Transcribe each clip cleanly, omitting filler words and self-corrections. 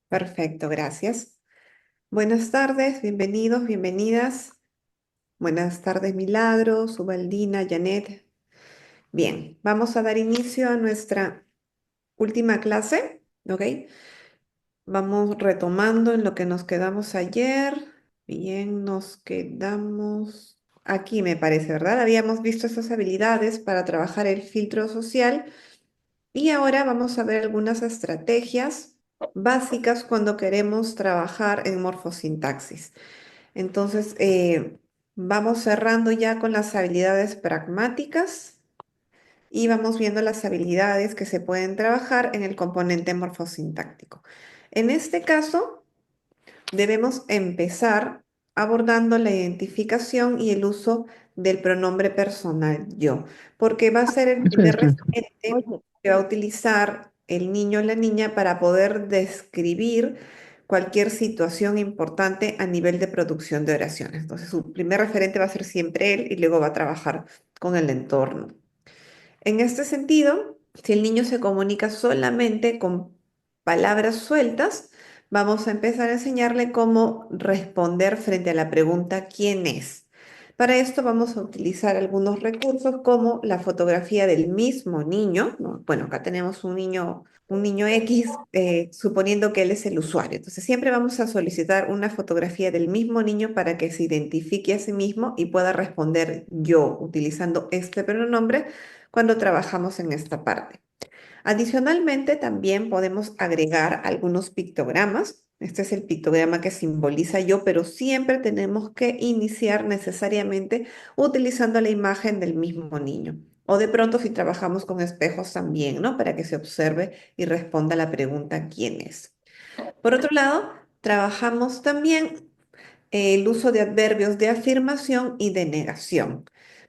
Perfecto, gracias. Buenas tardes, bienvenidos, bienvenidas. Buenas tardes, Milagros, Ubaldina, Janet. Bien, vamos a dar inicio a nuestra última clase, ¿ok? Vamos retomando en lo que nos quedamos ayer. Bien, nos quedamos aquí, me parece, ¿verdad? Habíamos visto esas habilidades para trabajar el filtro social y ahora vamos a ver algunas estrategias básicas cuando queremos trabajar en morfosintaxis. Entonces, vamos cerrando ya con las habilidades pragmáticas y vamos viendo las habilidades que se pueden trabajar en el componente morfosintáctico. En este caso, debemos empezar abordando la identificación y el uso del pronombre personal yo, porque va a ser el Espera, primer espera. referente que va a utilizar el niño o la niña para poder describir cualquier situación importante a nivel de producción de oraciones. Entonces, su primer referente va a ser siempre él y luego va a trabajar con el entorno. En este sentido, si el niño se comunica solamente con palabras sueltas, vamos a empezar a enseñarle cómo responder frente a la pregunta ¿quién es? Para esto vamos a utilizar algunos recursos como la fotografía del mismo niño, ¿no? Bueno, acá tenemos un niño X, suponiendo que él es el usuario. Entonces siempre vamos a solicitar una fotografía del mismo niño para que se identifique a sí mismo y pueda responder yo utilizando este pronombre cuando trabajamos en esta parte. Adicionalmente, también podemos agregar algunos pictogramas. Este es el pictograma que simboliza yo, pero siempre tenemos que iniciar necesariamente utilizando la imagen del mismo niño. O de pronto si trabajamos con espejos también, ¿no? Para que se observe y responda la pregunta ¿quién es? Por otro lado, trabajamos también el uso de adverbios de afirmación y de negación.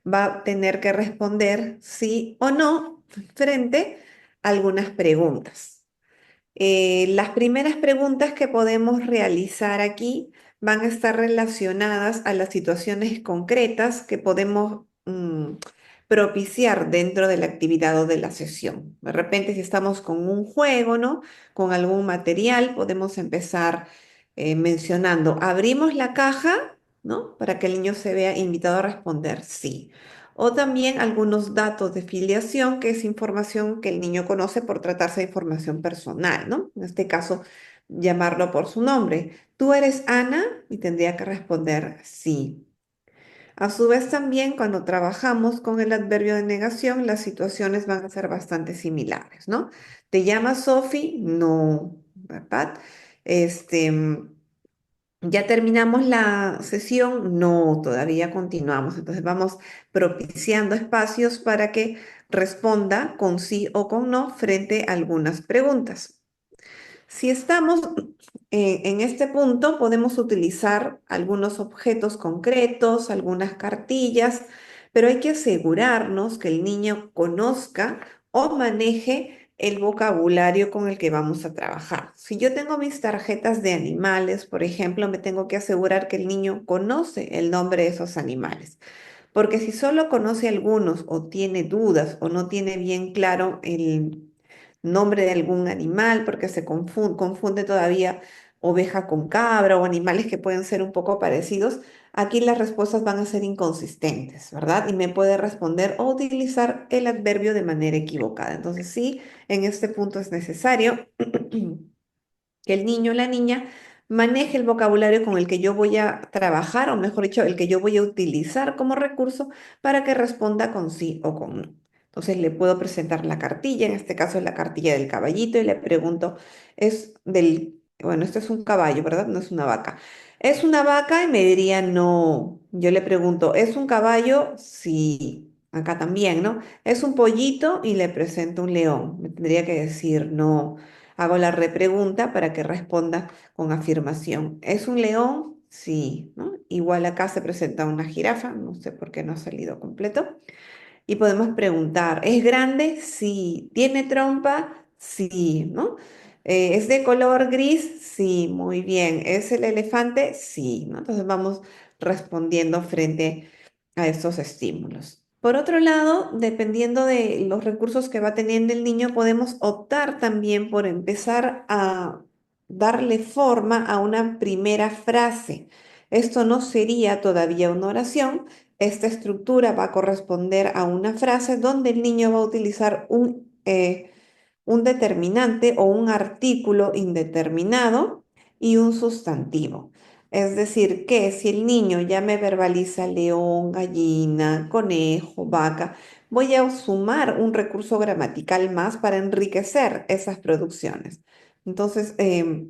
Va a tener que responder sí o no frente a algunas preguntas. Las primeras preguntas que podemos realizar aquí van a estar relacionadas a las situaciones concretas que podemos propiciar dentro de la actividad o de la sesión. De repente, si estamos con un juego, ¿no? Con algún material, podemos empezar mencionando, abrimos la caja, ¿no? Para que el niño se vea invitado a responder sí. O también algunos datos de filiación, que es información que el niño conoce por tratarse de información personal, ¿no? En este caso, llamarlo por su nombre. Tú eres Ana y tendría que responder sí. A su vez, también cuando trabajamos con el adverbio de negación, las situaciones van a ser bastante similares, ¿no? ¿Te llamas Sophie? No, ¿verdad? Este, ¿Ya terminamos la sesión? No, todavía continuamos. Entonces vamos propiciando espacios para que responda con sí o con no frente a algunas preguntas. Si estamos en este punto, podemos utilizar algunos objetos concretos, algunas cartillas, pero hay que asegurarnos que el niño conozca o maneje el vocabulario con el que vamos a trabajar. Si yo tengo mis tarjetas de animales, por ejemplo, me tengo que asegurar que el niño conoce el nombre de esos animales. Porque si solo conoce algunos o tiene dudas o no tiene bien claro el nombre de algún animal, porque se confunde todavía oveja con cabra o animales que pueden ser un poco parecidos, aquí las respuestas van a ser inconsistentes, ¿verdad? Y me puede responder o utilizar el adverbio de manera equivocada. Entonces sí, en este punto es necesario que el niño o la niña maneje el vocabulario con el que yo voy a trabajar, o mejor dicho, el que yo voy a utilizar como recurso para que responda con sí o con no. Entonces le puedo presentar la cartilla, en este caso es la cartilla del caballito, y le pregunto, bueno, esto es un caballo, ¿verdad? No es una vaca. ¿Es una vaca? Y me diría no. Yo le pregunto, ¿es un caballo? Sí. Acá también, ¿no? ¿Es un pollito? Y le presento un león. Me tendría que decir no. Hago la repregunta para que responda con afirmación. ¿Es un león? Sí, ¿no? Igual acá se presenta una jirafa, no sé por qué no ha salido completo. Y podemos preguntar, ¿es grande? Sí. ¿Tiene trompa? Sí, ¿no? ¿Es de color gris? Sí, muy bien. ¿Es el elefante? Sí, ¿no? Entonces vamos respondiendo frente a estos estímulos. Por otro lado, dependiendo de los recursos que va teniendo el niño, podemos optar también por empezar a darle forma a una primera frase. Esto no sería todavía una oración. Esta estructura va a corresponder a una frase donde el niño va a utilizar un determinante o un artículo indeterminado y un sustantivo. Es decir, que si el niño ya me verbaliza león, gallina, conejo, vaca, voy a sumar un recurso gramatical más para enriquecer esas producciones. Entonces,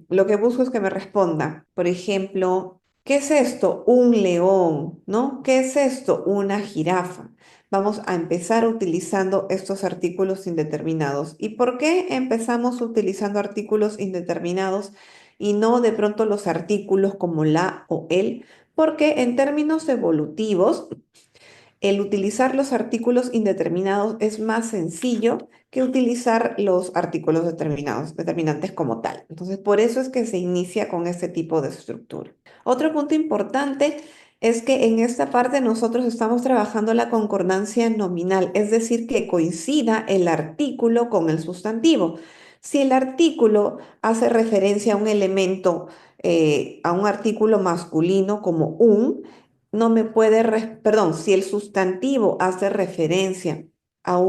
lo que busco es que me responda, por ejemplo, ¿qué es esto? Un león, ¿no? ¿Qué es esto? Una jirafa. Vamos a empezar utilizando estos artículos indeterminados. ¿Y por qué empezamos utilizando artículos indeterminados y no de pronto los artículos como la o el? Porque en términos evolutivos, el utilizar los artículos indeterminados es más sencillo que utilizar los artículos determinados, determinantes como tal. Entonces, por eso es que se inicia con este tipo de estructura. Otro punto importante es que en esta parte nosotros estamos trabajando la concordancia nominal, es decir, que coincida el artículo con el sustantivo. Si el artículo hace referencia a un elemento, a un artículo masculino como un, no me puede, perdón, si el sustantivo hace referencia a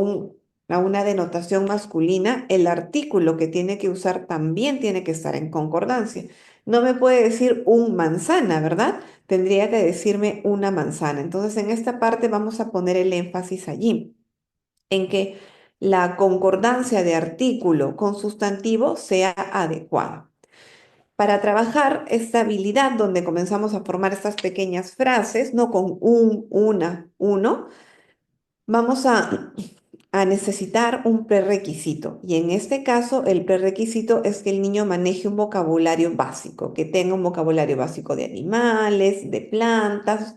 a una denotación masculina, el artículo que tiene que usar también tiene que estar en concordancia. No me puede decir un manzana, ¿verdad? Tendría que decirme una manzana. Entonces, en esta parte vamos a poner el énfasis allí, en que la concordancia de artículo con sustantivo sea adecuada. Para trabajar esta habilidad donde comenzamos a formar estas pequeñas frases, no con un, una, uno, vamos a necesitar un prerequisito. Y en este caso, el prerequisito es que el niño maneje un vocabulario básico, que tenga un vocabulario básico de animales, de plantas,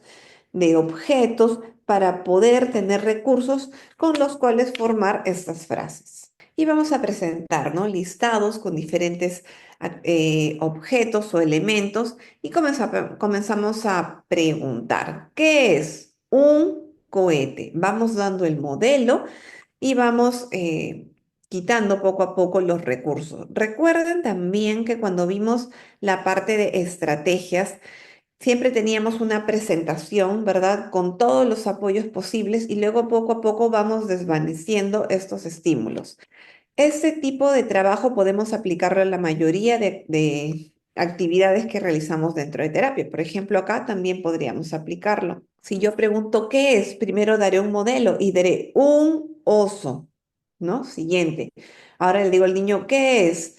de objetos, para poder tener recursos con los cuales formar estas frases. Y vamos a presentar, ¿no? Listados con diferentes objetos o elementos y comenzamos a preguntar, ¿qué es un cohete? Vamos dando el modelo y vamos quitando poco a poco los recursos. Recuerden también que cuando vimos la parte de estrategias, siempre teníamos una presentación, ¿verdad? Con todos los apoyos posibles y luego poco a poco vamos desvaneciendo estos estímulos. Este tipo de trabajo podemos aplicarlo a la mayoría de actividades que realizamos dentro de terapia. Por ejemplo, acá también podríamos aplicarlo. Si yo pregunto qué es, primero daré un modelo y diré un oso, ¿no? Siguiente. Ahora le digo al niño, ¿qué es?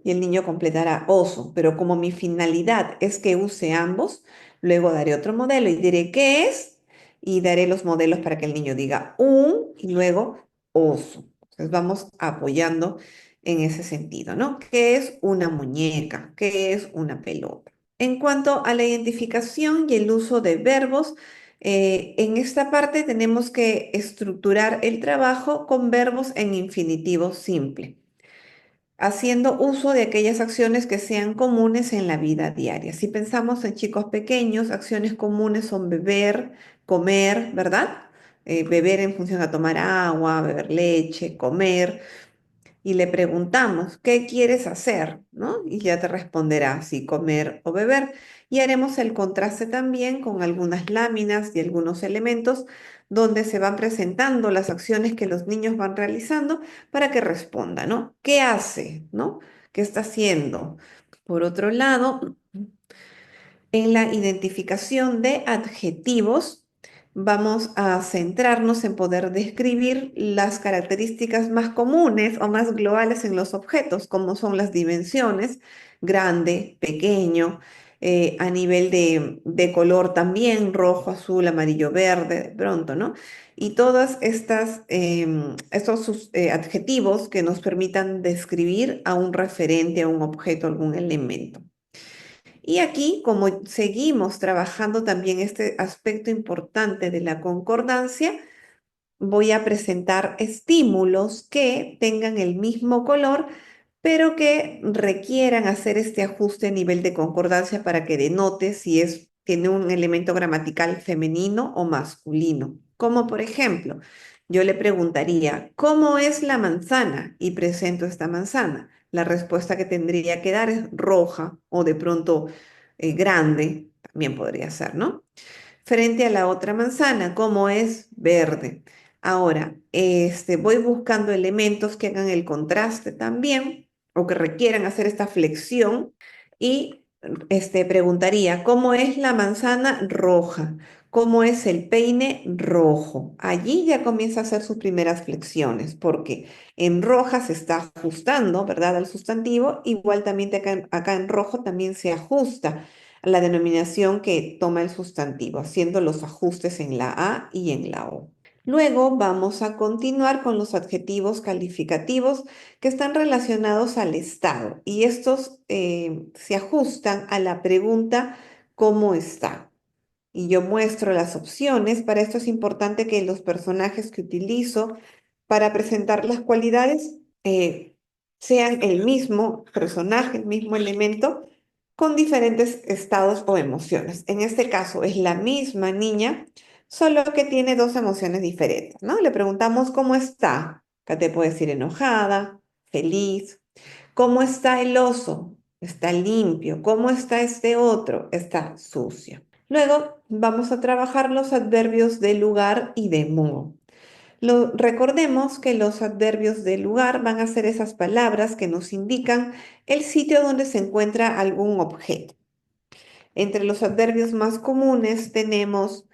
Y el niño completará oso, pero como mi finalidad es que use ambos, luego daré otro modelo y diré, ¿qué es? Y daré los modelos para que el niño diga un y luego oso. Entonces vamos apoyando en ese sentido, ¿no? ¿Qué es una muñeca? ¿Qué es una pelota? En cuanto a la identificación y el uso de verbos, en esta parte tenemos que estructurar el trabajo con verbos en infinitivo simple, haciendo uso de aquellas acciones que sean comunes en la vida diaria. Si pensamos en chicos pequeños, acciones comunes son beber, comer, ¿verdad? Beber en función a tomar agua, beber leche, comer y le preguntamos, ¿qué quieres hacer? ¿No? Y ya te responderá si comer o beber. Y haremos el contraste también con algunas láminas y algunos elementos donde se van presentando las acciones que los niños van realizando para que responda, ¿no? ¿Qué hace? ¿No? ¿Qué está haciendo? Por otro lado, en la identificación de adjetivos, vamos a centrarnos en poder describir las características más comunes o más globales en los objetos, como son las dimensiones, grande, pequeño, a nivel de color también, rojo, azul, amarillo, verde, de pronto, ¿no? Y todas estas, adjetivos que nos permitan describir a un referente, a un objeto, algún elemento. Y aquí, como seguimos trabajando también este aspecto importante de la concordancia, voy a presentar estímulos que tengan el mismo color, pero que requieran hacer este ajuste a nivel de concordancia para que denote si tiene un elemento gramatical femenino o masculino. Como por ejemplo, Yo le preguntaría, ¿cómo es la manzana? Y presento esta manzana. La respuesta que tendría que dar es roja o de pronto grande, también podría ser, ¿no? Frente a la otra manzana, ¿cómo es? Verde. Ahora, voy buscando elementos que hagan el contraste también o que requieran hacer esta flexión y preguntaría, ¿cómo es la manzana roja? ¿Cómo es el peine rojo? Allí ya comienza a hacer sus primeras flexiones, porque en roja se está ajustando, ¿verdad? Al sustantivo, igual también acá en rojo también se ajusta a la denominación que toma el sustantivo, haciendo los ajustes en la A y en la O. Luego vamos a continuar con los adjetivos calificativos que están relacionados al estado y estos se ajustan a la pregunta ¿cómo está? Y yo muestro las opciones. Para esto es importante que los personajes que utilizo para presentar las cualidades sean el mismo personaje, el mismo elemento, con diferentes estados o emociones. En este caso es la misma niña, solo que tiene dos emociones diferentes, ¿no? Le preguntamos cómo está. Acá te puede decir enojada, feliz. ¿Cómo está el oso? Está limpio. ¿Cómo está este otro? Está sucio. Luego vamos a trabajar los adverbios de lugar y de modo. Recordemos que los adverbios de lugar van a ser esas palabras que nos indican el sitio donde se encuentra algún objeto. Entre los adverbios más comunes tenemos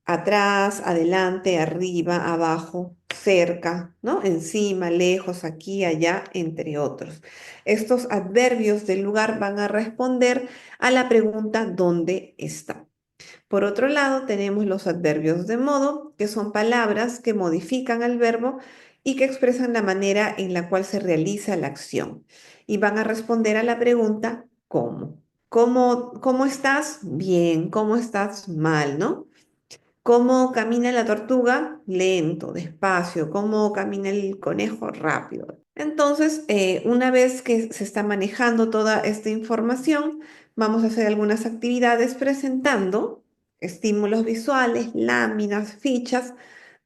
atrás, adelante, arriba, abajo, cerca, ¿no? Encima, lejos, aquí, allá, entre otros. Estos adverbios del lugar van a responder a la pregunta ¿dónde está? Por otro lado, tenemos los adverbios de modo, que son palabras que modifican al verbo y que expresan la manera en la cual se realiza la acción. Y van a responder a la pregunta ¿cómo? ¿Cómo estás? Bien. ¿Cómo estás? Mal, ¿no? ¿Cómo camina la tortuga? Lento, despacio. ¿Cómo camina el conejo? Rápido. Entonces, una vez que se está manejando toda esta información, vamos a hacer algunas actividades presentando estímulos visuales, láminas, fichas,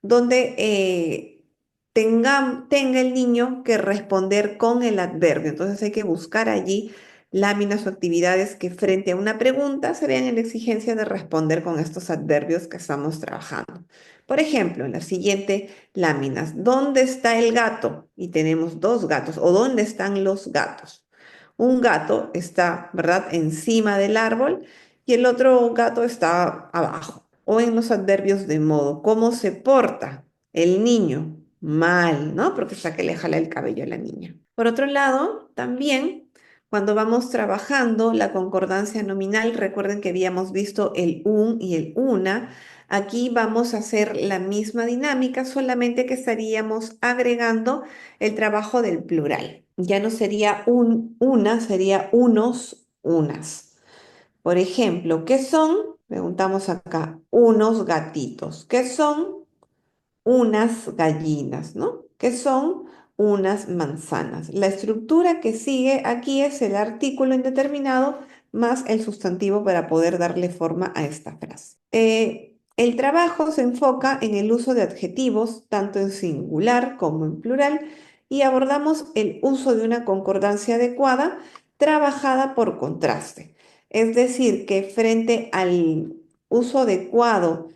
donde tenga el niño que responder con el adverbio. Entonces hay que buscar allí láminas o actividades que frente a una pregunta se vean en la exigencia de responder con estos adverbios que estamos trabajando. Por ejemplo, en la siguiente láminas, ¿dónde está el gato? Y tenemos dos gatos, o ¿dónde están los gatos? Un gato está, ¿verdad?, encima del árbol y el otro gato está abajo. O en los adverbios de modo, ¿cómo se porta el niño? Mal, ¿no? Porque está que le jala el cabello a la niña. Por otro lado, también cuando vamos trabajando la concordancia nominal, recuerden que habíamos visto el un y el una. Aquí vamos a hacer la misma dinámica, solamente que estaríamos agregando el trabajo del plural. Ya no sería una, sería unos, unas. Por ejemplo, ¿qué son? Preguntamos acá, unos gatitos. ¿Qué son? Unas gallinas, ¿no? Que son unas manzanas. La estructura que sigue aquí es el artículo indeterminado más el sustantivo para poder darle forma a esta frase. El trabajo se enfoca en el uso de adjetivos, tanto en singular como en plural, y abordamos el uso de una concordancia adecuada trabajada por contraste. Es decir, que frente al uso adecuado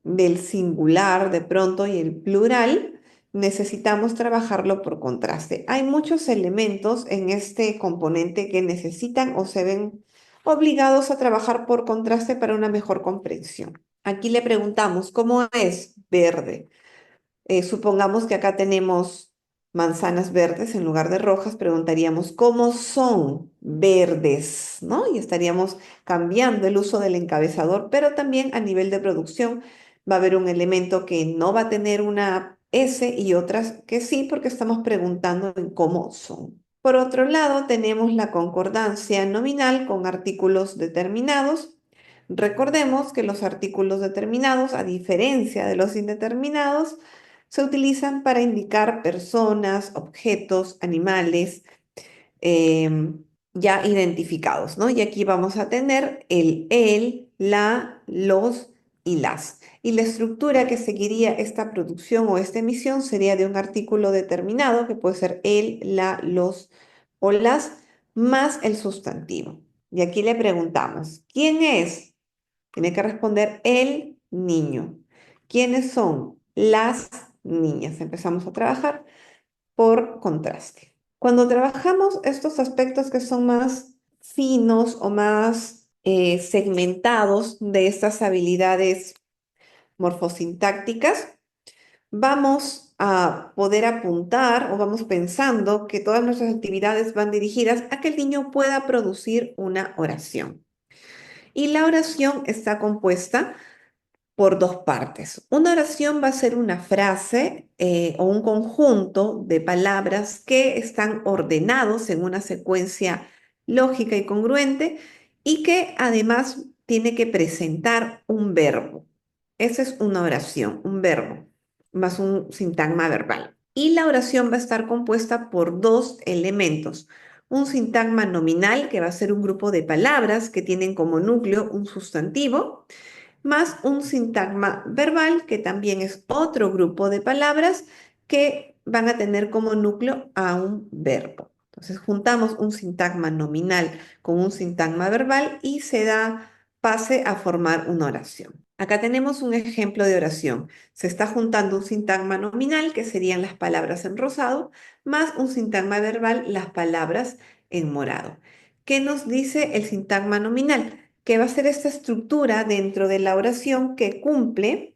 del singular de pronto y el plural, necesitamos trabajarlo por contraste. Hay muchos elementos en este componente que necesitan o se ven obligados a trabajar por contraste para una mejor comprensión. Aquí le preguntamos, ¿cómo es verde? Supongamos que acá tenemos manzanas verdes en lugar de rojas, preguntaríamos cómo son verdes, ¿no? Y estaríamos cambiando el uso del encabezador, pero también a nivel de producción va a haber un elemento que no va a tener una S y otras que sí, porque estamos preguntando en cómo son. Por otro lado, tenemos la concordancia nominal con artículos determinados. Recordemos que los artículos determinados, a diferencia de los indeterminados, se utilizan para indicar personas, objetos, animales ya identificados, ¿no? Y aquí vamos a tener el, la, los y las. Y la estructura que seguiría esta producción o esta emisión sería de un artículo determinado, que puede ser el, la, los o las, más el sustantivo. Y aquí le preguntamos, ¿quién es? Tiene que responder el niño. ¿Quiénes son? Las niñas. Empezamos a trabajar por contraste. Cuando trabajamos estos aspectos que son más finos o más segmentados de estas habilidades morfosintácticas, vamos a poder apuntar o vamos pensando que todas nuestras actividades van dirigidas a que el niño pueda producir una oración. Y la oración está compuesta por dos partes. Una oración va a ser una frase o un conjunto de palabras que están ordenados en una secuencia lógica y congruente y que además tiene que presentar un verbo. Esa es una oración, un verbo, más un sintagma verbal. Y la oración va a estar compuesta por dos elementos. Un sintagma nominal, que va a ser un grupo de palabras que tienen como núcleo un sustantivo, más un sintagma verbal, que también es otro grupo de palabras que van a tener como núcleo a un verbo. Entonces juntamos un sintagma nominal con un sintagma verbal y se da pase a formar una oración. Acá tenemos un ejemplo de oración. Se está juntando un sintagma nominal, que serían las palabras en rosado, más un sintagma verbal, las palabras en morado. ¿Qué nos dice el sintagma nominal? Que va a ser esta estructura dentro de la oración que cumple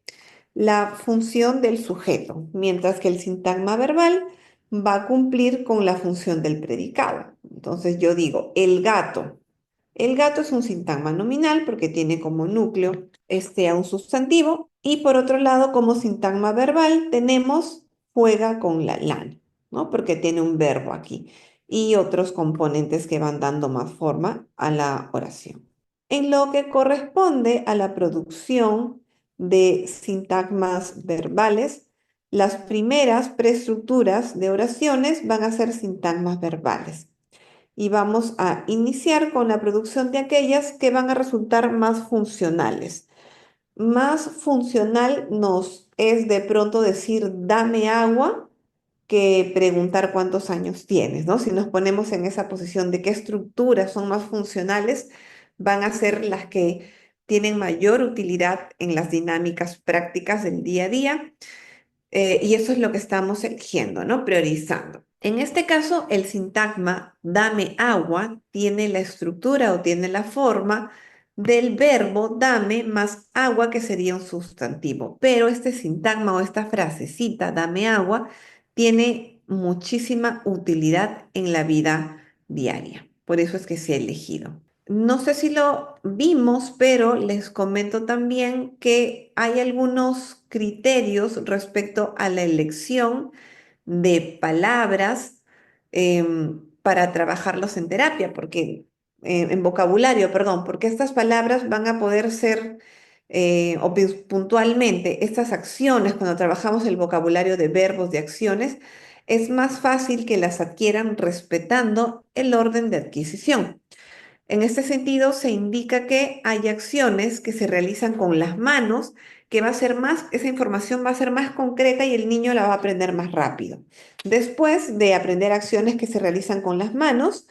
la función del sujeto, mientras que el sintagma verbal va a cumplir con la función del predicado. Entonces yo digo, el gato. El gato es un sintagma nominal porque tiene como núcleo a un sustantivo, y por otro lado, como sintagma verbal tenemos juega con la lana, ¿no? Porque tiene un verbo aquí y otros componentes que van dando más forma a la oración. En lo que corresponde a la producción de sintagmas verbales, las primeras preestructuras de oraciones van a ser sintagmas verbales. Y vamos a iniciar con la producción de aquellas que van a resultar más funcionales. Más funcional nos es de pronto decir dame agua que preguntar cuántos años tienes, ¿no? Si nos ponemos en esa posición de qué estructuras son más funcionales, van a ser las que tienen mayor utilidad en las dinámicas prácticas del día a día, y eso es lo que estamos eligiendo, ¿no? Priorizando. En este caso, el sintagma dame agua tiene la estructura o tiene la forma del verbo dame más agua, que sería un sustantivo. Pero este sintagma o esta frasecita, dame agua, tiene muchísima utilidad en la vida diaria. Por eso es que se ha elegido. No sé si lo vimos, pero les comento también que hay algunos criterios respecto a la elección de palabras para trabajarlos en terapia, porque en vocabulario, perdón, porque estas palabras van a poder ser puntualmente estas acciones, cuando trabajamos el vocabulario de verbos, de acciones, es más fácil que las adquieran respetando el orden de adquisición. En este sentido, se indica que hay acciones que se realizan con las manos, que va a ser más, esa información va a ser más concreta y el niño la va a aprender más rápido. Después de aprender acciones que se realizan con las manos,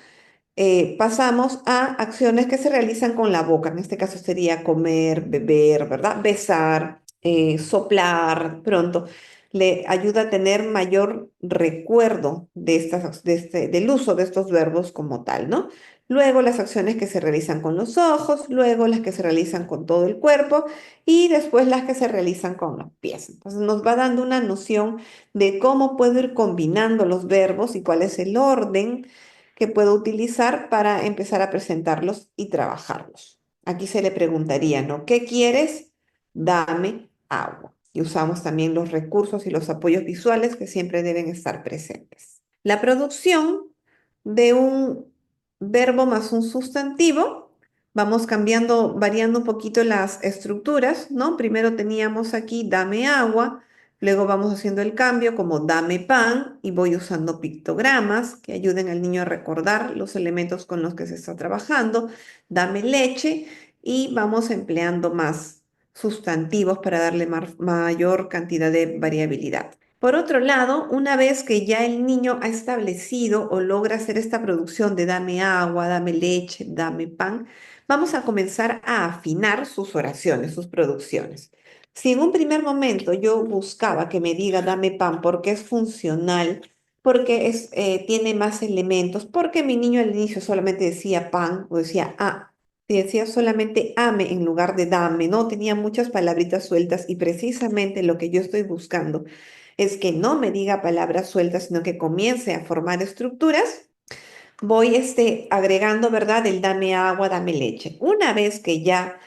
pasamos a acciones que se realizan con la boca. En este caso sería comer, beber, ¿verdad? Besar, soplar, pronto. Le ayuda a tener mayor recuerdo de del uso de estos verbos como tal, ¿no? Luego las acciones que se realizan con los ojos, luego las que se realizan con todo el cuerpo y después las que se realizan con los pies. Entonces nos va dando una noción de cómo puedo ir combinando los verbos y cuál es el orden que puedo utilizar para empezar a presentarlos y trabajarlos. Aquí se le preguntaría, ¿no? ¿Qué quieres? Dame agua. Y usamos también los recursos y los apoyos visuales que siempre deben estar presentes. La producción de un verbo más un sustantivo, vamos cambiando, variando un poquito las estructuras, ¿no? Primero teníamos aquí dame agua, luego vamos haciendo el cambio como dame pan y voy usando pictogramas que ayuden al niño a recordar los elementos con los que se está trabajando, dame leche y vamos empleando más sustantivos para darle mayor cantidad de variabilidad. Por otro lado, una vez que ya el niño ha establecido o logra hacer esta producción de dame agua, dame leche, dame pan, vamos a comenzar a afinar sus oraciones, sus producciones. Si en un primer momento yo buscaba que me diga dame pan porque es funcional, porque tiene más elementos, porque mi niño al inicio solamente decía pan o decía decía solamente ame en lugar de dame, ¿no? Tenía muchas palabritas sueltas y precisamente lo que yo estoy buscando es que no me diga palabras sueltas, sino que comience a formar estructuras. Voy agregando, ¿verdad? El dame agua, dame leche. Una vez que ya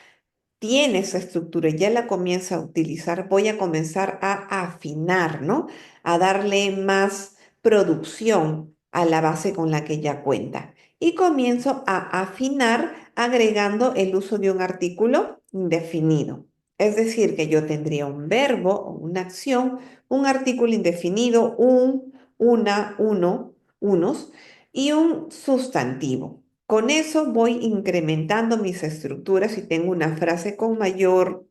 tiene esa estructura y ya la comienza a utilizar, voy a comenzar a afinar, ¿no? A darle más producción a la base con la que ya cuenta. Y comienzo a afinar agregando el uso de un artículo indefinido. Es decir, que yo tendría un verbo o una acción, un artículo indefinido, una, uno, unos y un sustantivo. Con eso voy incrementando mis estructuras y tengo una frase con mayor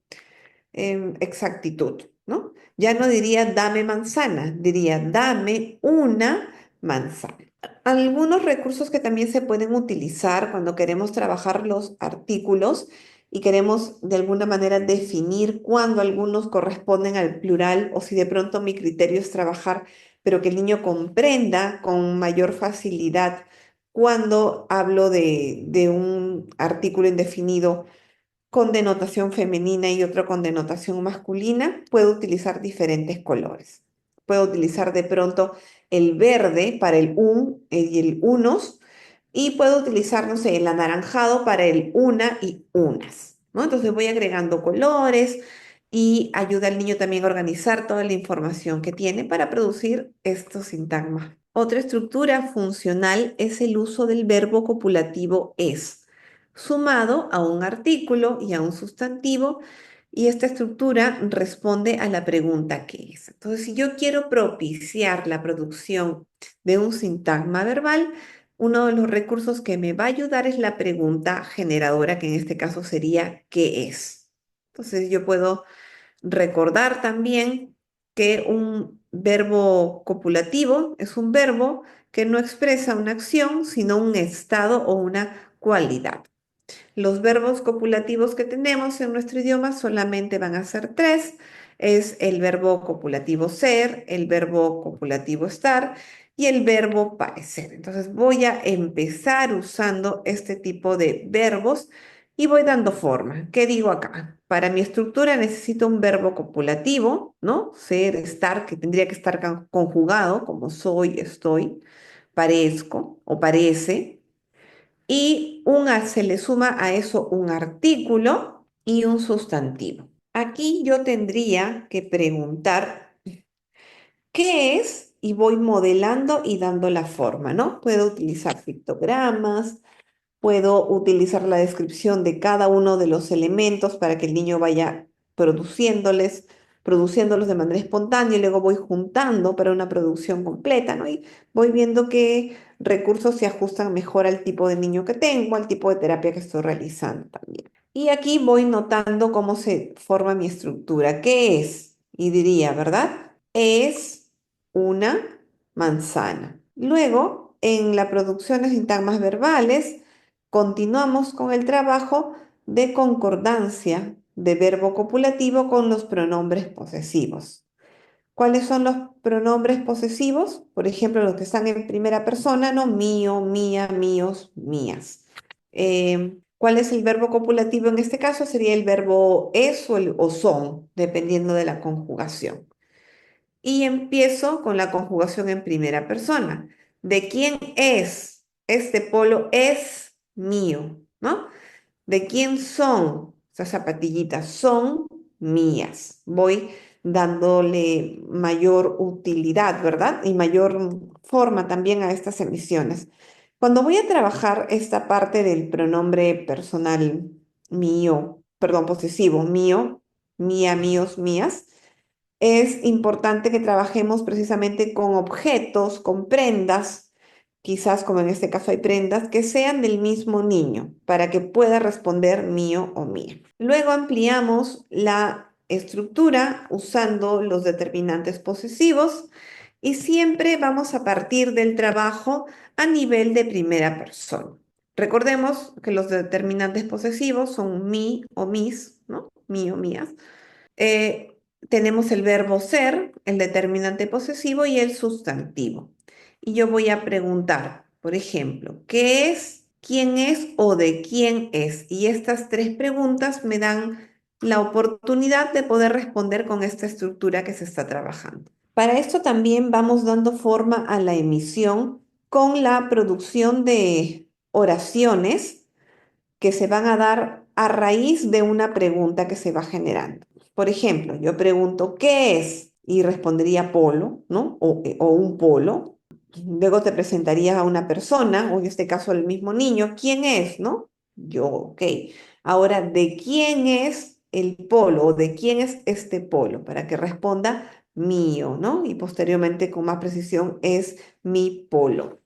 exactitud, ¿no? Ya no diría dame manzana, diría dame una manzana. Algunos recursos que también se pueden utilizar cuando queremos trabajar los artículos y queremos de alguna manera definir cuándo algunos corresponden al plural o si de pronto mi criterio es trabajar, pero que el niño comprenda con mayor facilidad cuando hablo de un artículo indefinido con denotación femenina y otro con denotación masculina, puedo utilizar diferentes colores. Puedo utilizar de pronto el verde para el un y el unos, y puedo utilizar, no sé, el anaranjado para el una y unas, ¿no? Entonces voy agregando colores y ayuda al niño también a organizar toda la información que tiene para producir estos sintagmas. Otra estructura funcional es el uso del verbo copulativo es sumado a un artículo y a un sustantivo, y esta estructura responde a la pregunta ¿qué es? Entonces, si yo quiero propiciar la producción de un sintagma verbal, uno de los recursos que me va a ayudar es la pregunta generadora, que en este caso sería ¿qué es? Entonces, yo puedo recordar también que un verbo copulativo es un verbo que no expresa una acción, sino un estado o una cualidad. Los verbos copulativos que tenemos en nuestro idioma solamente van a ser tres. Es el verbo copulativo ser, el verbo copulativo estar y el verbo parecer. Entonces voy a empezar usando este tipo de verbos y voy dando forma. ¿Qué digo acá? Para mi estructura necesito un verbo copulativo, ¿no? Ser, estar, que tendría que estar conjugado como soy, estoy, parezco o parece, y se le suma a eso un artículo y un sustantivo. Aquí yo tendría que preguntar qué es y voy modelando y dando la forma, ¿no? Puedo utilizar pictogramas, puedo utilizar la descripción de cada uno de los elementos para que el niño vaya produciéndolos de manera espontánea y luego voy juntando para una producción completa, ¿no? Y voy viendo qué recursos se ajustan mejor al tipo de niño que tengo, al tipo de terapia que estoy realizando también. Y aquí voy notando cómo se forma mi estructura. ¿Qué es? Y diría, ¿verdad? Es una manzana. Luego, en la producción de sintagmas verbales, continuamos con el trabajo de concordancia de verbo copulativo con los pronombres posesivos. ¿Cuáles son los pronombres posesivos? Por ejemplo, los que están en primera persona, ¿no? Mío, mía, míos, mías. ¿Cuál es el verbo copulativo en este caso? Sería el verbo es o son, dependiendo de la conjugación. Y empiezo con la conjugación en primera persona. ¿De quién es? Este polo es mío, ¿no? ¿De quién son? Estas zapatillitas son mías. Voy dándole mayor utilidad, ¿verdad? Y mayor forma también a estas emisiones. Cuando voy a trabajar esta parte del pronombre personal mío, perdón, posesivo, mío, mía, míos, mías, es importante que trabajemos precisamente con objetos, con prendas quizás como en este caso hay prendas, que sean del mismo niño para que pueda responder mío o mía. Luego ampliamos la estructura usando los determinantes posesivos y siempre vamos a partir del trabajo a nivel de primera persona. Recordemos que los determinantes posesivos son mi o mis, ¿no? Mío, mías. Eh, Tenemos el verbo ser, el determinante posesivo y el sustantivo. Y yo voy a preguntar, por ejemplo, ¿qué es, quién es o de quién es? Y estas tres preguntas me dan la oportunidad de poder responder con esta estructura que se está trabajando. Para esto también vamos dando forma a la emisión con la producción de oraciones que se van a dar a raíz de una pregunta que se va generando. Por ejemplo, yo pregunto, ¿qué es? Y respondería polo, ¿no? O un polo. Luego te presentarías a una persona, o en este caso el mismo niño, ¿quién es? ¿No? Yo, ok. Ahora, ¿de quién es el polo o de quién es este polo? Para que responda mío, ¿no? Y posteriormente, con más precisión, es mi polo.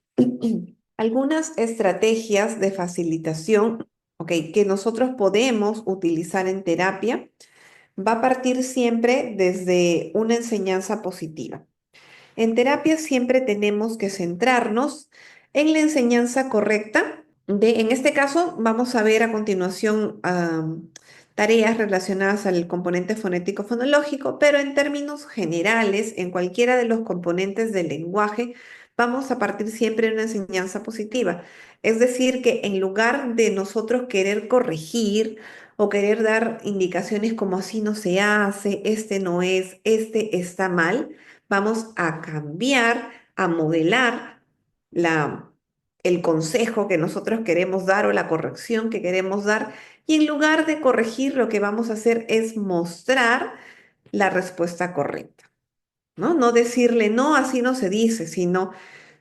Algunas estrategias de facilitación, ok, que nosotros podemos utilizar en terapia va a partir siempre desde una enseñanza positiva. En terapia siempre tenemos que centrarnos en la enseñanza correcta. En este caso, vamos a ver a continuación tareas relacionadas al componente fonético fonológico, pero en términos generales, en cualquiera de los componentes del lenguaje, vamos a partir siempre de una enseñanza positiva. Es decir, que en lugar de nosotros querer corregir o querer dar indicaciones como así no se hace, este no es, este está mal, vamos a cambiar, a modelar la, el consejo que nosotros queremos dar o la corrección que queremos dar. Y en lugar de corregir, lo que vamos a hacer es mostrar la respuesta correcta, ¿no? No decirle, no, así no se dice, sino,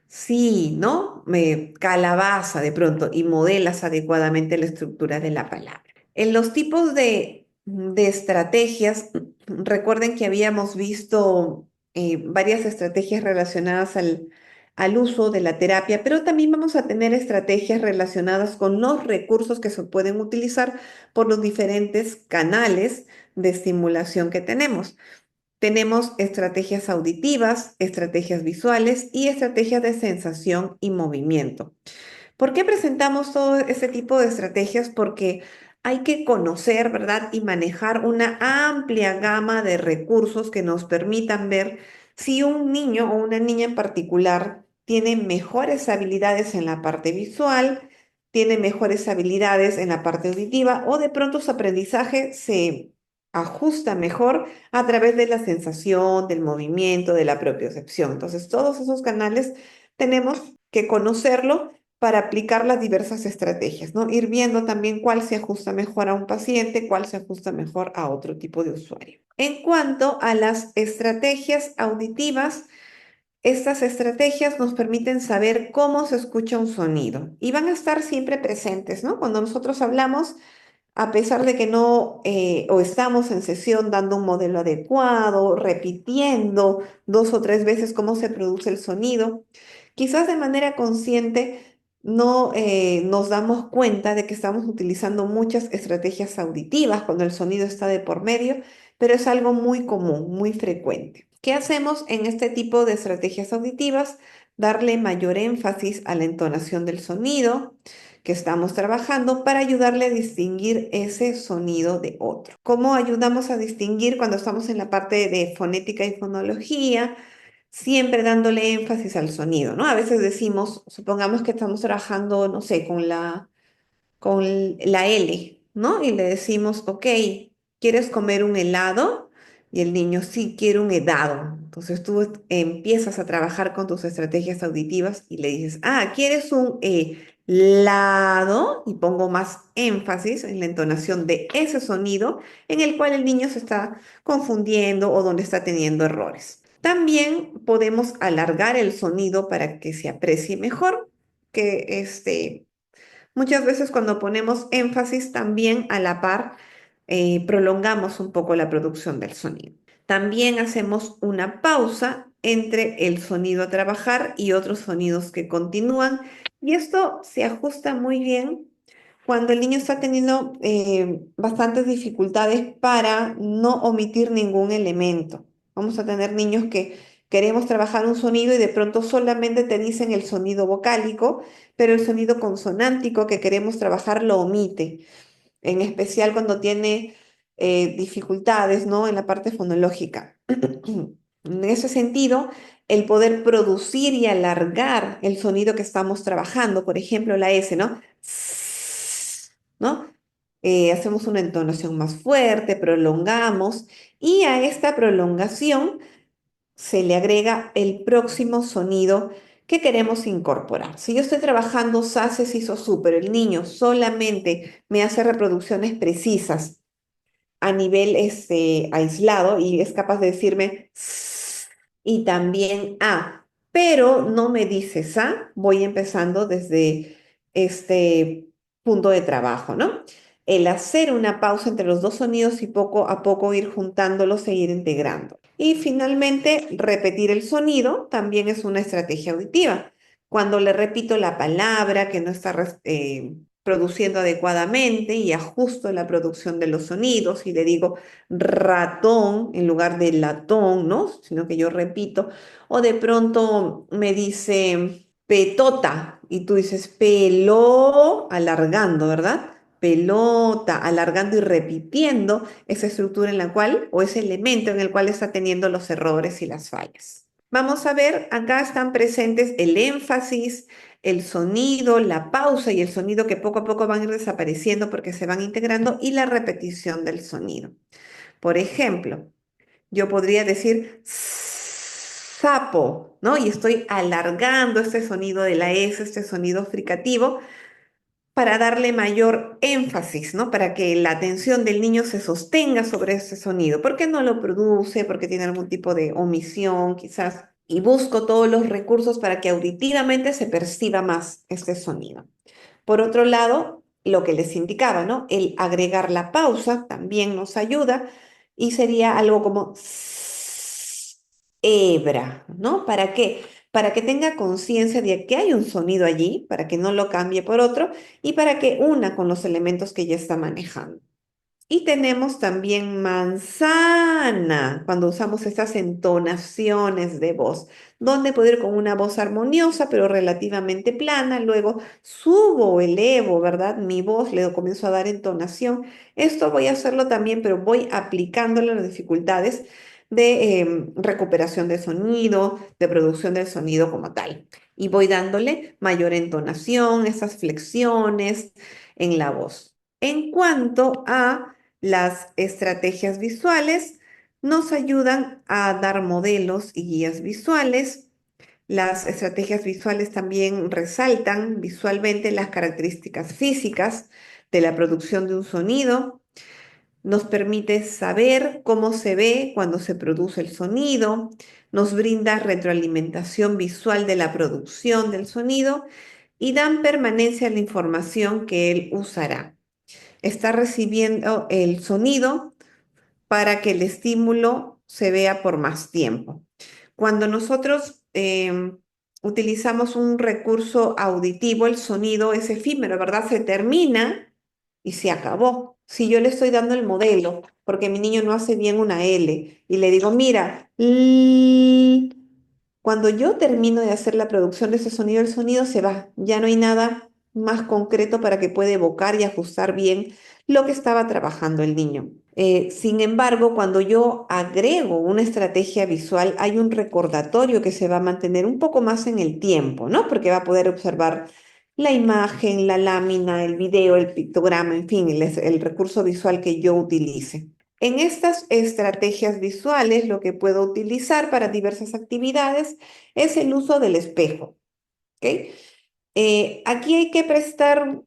sí, ¿no? Calabaza de pronto y modelas adecuadamente la estructura de la palabra. En los tipos de estrategias, recuerden que habíamos visto varias estrategias relacionadas al uso de la terapia, pero también vamos a tener estrategias relacionadas con los recursos que se pueden utilizar por los diferentes canales de estimulación que tenemos. Tenemos estrategias auditivas, estrategias visuales y estrategias de sensación y movimiento. ¿Por qué presentamos todo ese tipo de estrategias? Porque hay que conocer, ¿verdad? Y manejar una amplia gama de recursos que nos permitan ver si un niño o una niña en particular tiene mejores habilidades en la parte visual, tiene mejores habilidades en la parte auditiva o de pronto su aprendizaje se ajusta mejor a través de la sensación, del movimiento, de la propiocepción. Entonces, todos esos canales tenemos que conocerlo para aplicar las diversas estrategias, ¿no? Ir viendo también cuál se ajusta mejor a un paciente, cuál se ajusta mejor a otro tipo de usuario. En cuanto a las estrategias auditivas, estas estrategias nos permiten saber cómo se escucha un sonido y van a estar siempre presentes, ¿no? Cuando nosotros hablamos, a pesar de que no o estamos en sesión dando un modelo adecuado, repitiendo 2 o 3 veces cómo se produce el sonido, quizás de manera consciente no nos damos cuenta de que estamos utilizando muchas estrategias auditivas cuando el sonido está de por medio, pero es algo muy común, muy frecuente. ¿Qué hacemos en este tipo de estrategias auditivas? Darle mayor énfasis a la entonación del sonido que estamos trabajando para ayudarle a distinguir ese sonido de otro. ¿Cómo ayudamos a distinguir cuando estamos en la parte de fonética y fonología? Siempre dándole énfasis al sonido, ¿no? A veces decimos, supongamos que estamos trabajando, no sé, con la L, ¿no? Y le decimos, ok, ¿quieres comer un helado? Y el niño, sí, quiere un helado. Entonces tú empiezas a trabajar con tus estrategias auditivas y le dices, ah, ¿quieres un helado? Y pongo más énfasis en la entonación de ese sonido en el cual el niño se está confundiendo o donde está teniendo errores. También podemos alargar el sonido para que se aprecie mejor, que muchas veces cuando ponemos énfasis también a la par prolongamos un poco la producción del sonido. También hacemos una pausa entre el sonido a trabajar y otros sonidos que continúan. Y esto se ajusta muy bien cuando el niño está teniendo bastantes dificultades para no omitir ningún elemento. Vamos a tener niños que queremos trabajar un sonido y de pronto solamente te dicen el sonido vocálico, pero el sonido consonántico que queremos trabajar lo omite, en especial cuando tiene dificultades, ¿no? En la parte fonológica. En ese sentido, el poder producir y alargar el sonido que estamos trabajando, por ejemplo, la S, ¿no? ¿No? Hacemos una entonación más fuerte, prolongamos y a esta prolongación se le agrega el próximo sonido que queremos incorporar. Si yo estoy trabajando sa, se, si, so, su, pero el niño solamente me hace reproducciones precisas a nivel aislado y es capaz de decirme "s" y también a, pero no me dice sa, voy empezando desde este punto de trabajo, ¿no? El hacer una pausa entre los dos sonidos y poco a poco ir juntándolos e ir integrando. Y finalmente, repetir el sonido también es una estrategia auditiva. Cuando le repito la palabra que no está produciendo adecuadamente y ajusto la producción de los sonidos y le digo ratón en lugar de latón, ¿no? Sino que yo repito. O de pronto me dice petota y tú dices peló, alargando, ¿verdad? Pelota, alargando y repitiendo esa estructura en la cual, o ese elemento en el cual está teniendo los errores y las fallas. Vamos a ver, acá están presentes el énfasis, el sonido, la pausa y el sonido que poco a poco van a ir desapareciendo porque se van integrando y la repetición del sonido. Por ejemplo, yo podría decir sapo, ¿no? Y estoy alargando este sonido de la S, este sonido fricativo, para darle mayor énfasis, ¿no? Para que la atención del niño se sostenga sobre ese sonido. ¿Por qué no lo produce? Porque tiene algún tipo de omisión, quizás. Y busco todos los recursos para que auditivamente se perciba más este sonido. Por otro lado, lo que les indicaba, ¿no? El agregar la pausa también nos ayuda y sería algo como hebra, ¿no? ¿Para qué? Para que tenga conciencia de que hay un sonido allí, para que no lo cambie por otro y para que una con los elementos que ya está manejando. Y tenemos también manzana, cuando usamos estas entonaciones de voz, donde puedo ir con una voz armoniosa, pero relativamente plana, luego subo o elevo, ¿verdad? Mi voz, le comienzo a dar entonación. Esto voy a hacerlo también, pero voy aplicándole las dificultades de recuperación del sonido, de producción del sonido como tal. Y voy dándole mayor entonación, esas flexiones en la voz. En cuanto a las estrategias visuales nos ayudan a dar modelos y guías visuales. Las estrategias visuales también resaltan visualmente las características físicas de la producción de un sonido. Nos permite saber cómo se ve cuando se produce el sonido. Nos brinda retroalimentación visual de la producción del sonido y dan permanencia a la información que él usará. Está recibiendo el sonido para que el estímulo se vea por más tiempo. Cuando nosotros utilizamos un recurso auditivo, el sonido es efímero, ¿verdad? Se termina y se acabó. Si yo le estoy dando el modelo, porque mi niño no hace bien una L, y le digo, mira, cuando yo termino de hacer la producción de ese sonido, el sonido se va. Ya no hay nada más concreto para que pueda evocar y ajustar bien lo que estaba trabajando el niño. Sin embargo, cuando yo agrego una estrategia visual, hay un recordatorio que se va a mantener un poco más en el tiempo, ¿no? Porque va a poder observar la imagen, la lámina, el video, el pictograma, en fin, el recurso visual que yo utilice. En estas estrategias visuales, lo que puedo utilizar para diversas actividades es el uso del espejo, ¿ok? Aquí hay que prestar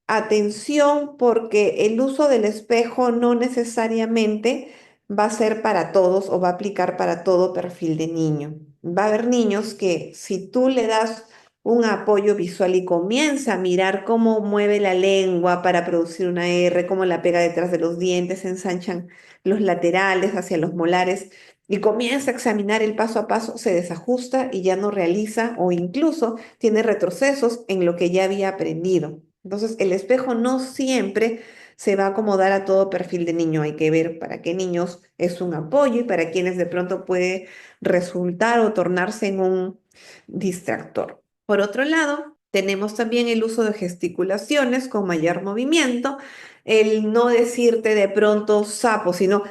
atención porque el uso del espejo no necesariamente va a ser para todos o va a aplicar para todo perfil de niño. Va a haber niños que si tú le das un apoyo visual y comienza a mirar cómo mueve la lengua para producir una R, cómo la pega detrás de los dientes, se ensanchan los laterales hacia los molares, y comienza a examinar el paso a paso, se desajusta y ya no realiza o incluso tiene retrocesos en lo que ya había aprendido. Entonces, el espejo no siempre se va a acomodar a todo perfil de niño. Hay que ver para qué niños es un apoyo y para quienes de pronto puede resultar o tornarse en un distractor. Por otro lado, tenemos también el uso de gesticulaciones con mayor movimiento, el no decirte de pronto sapo, sino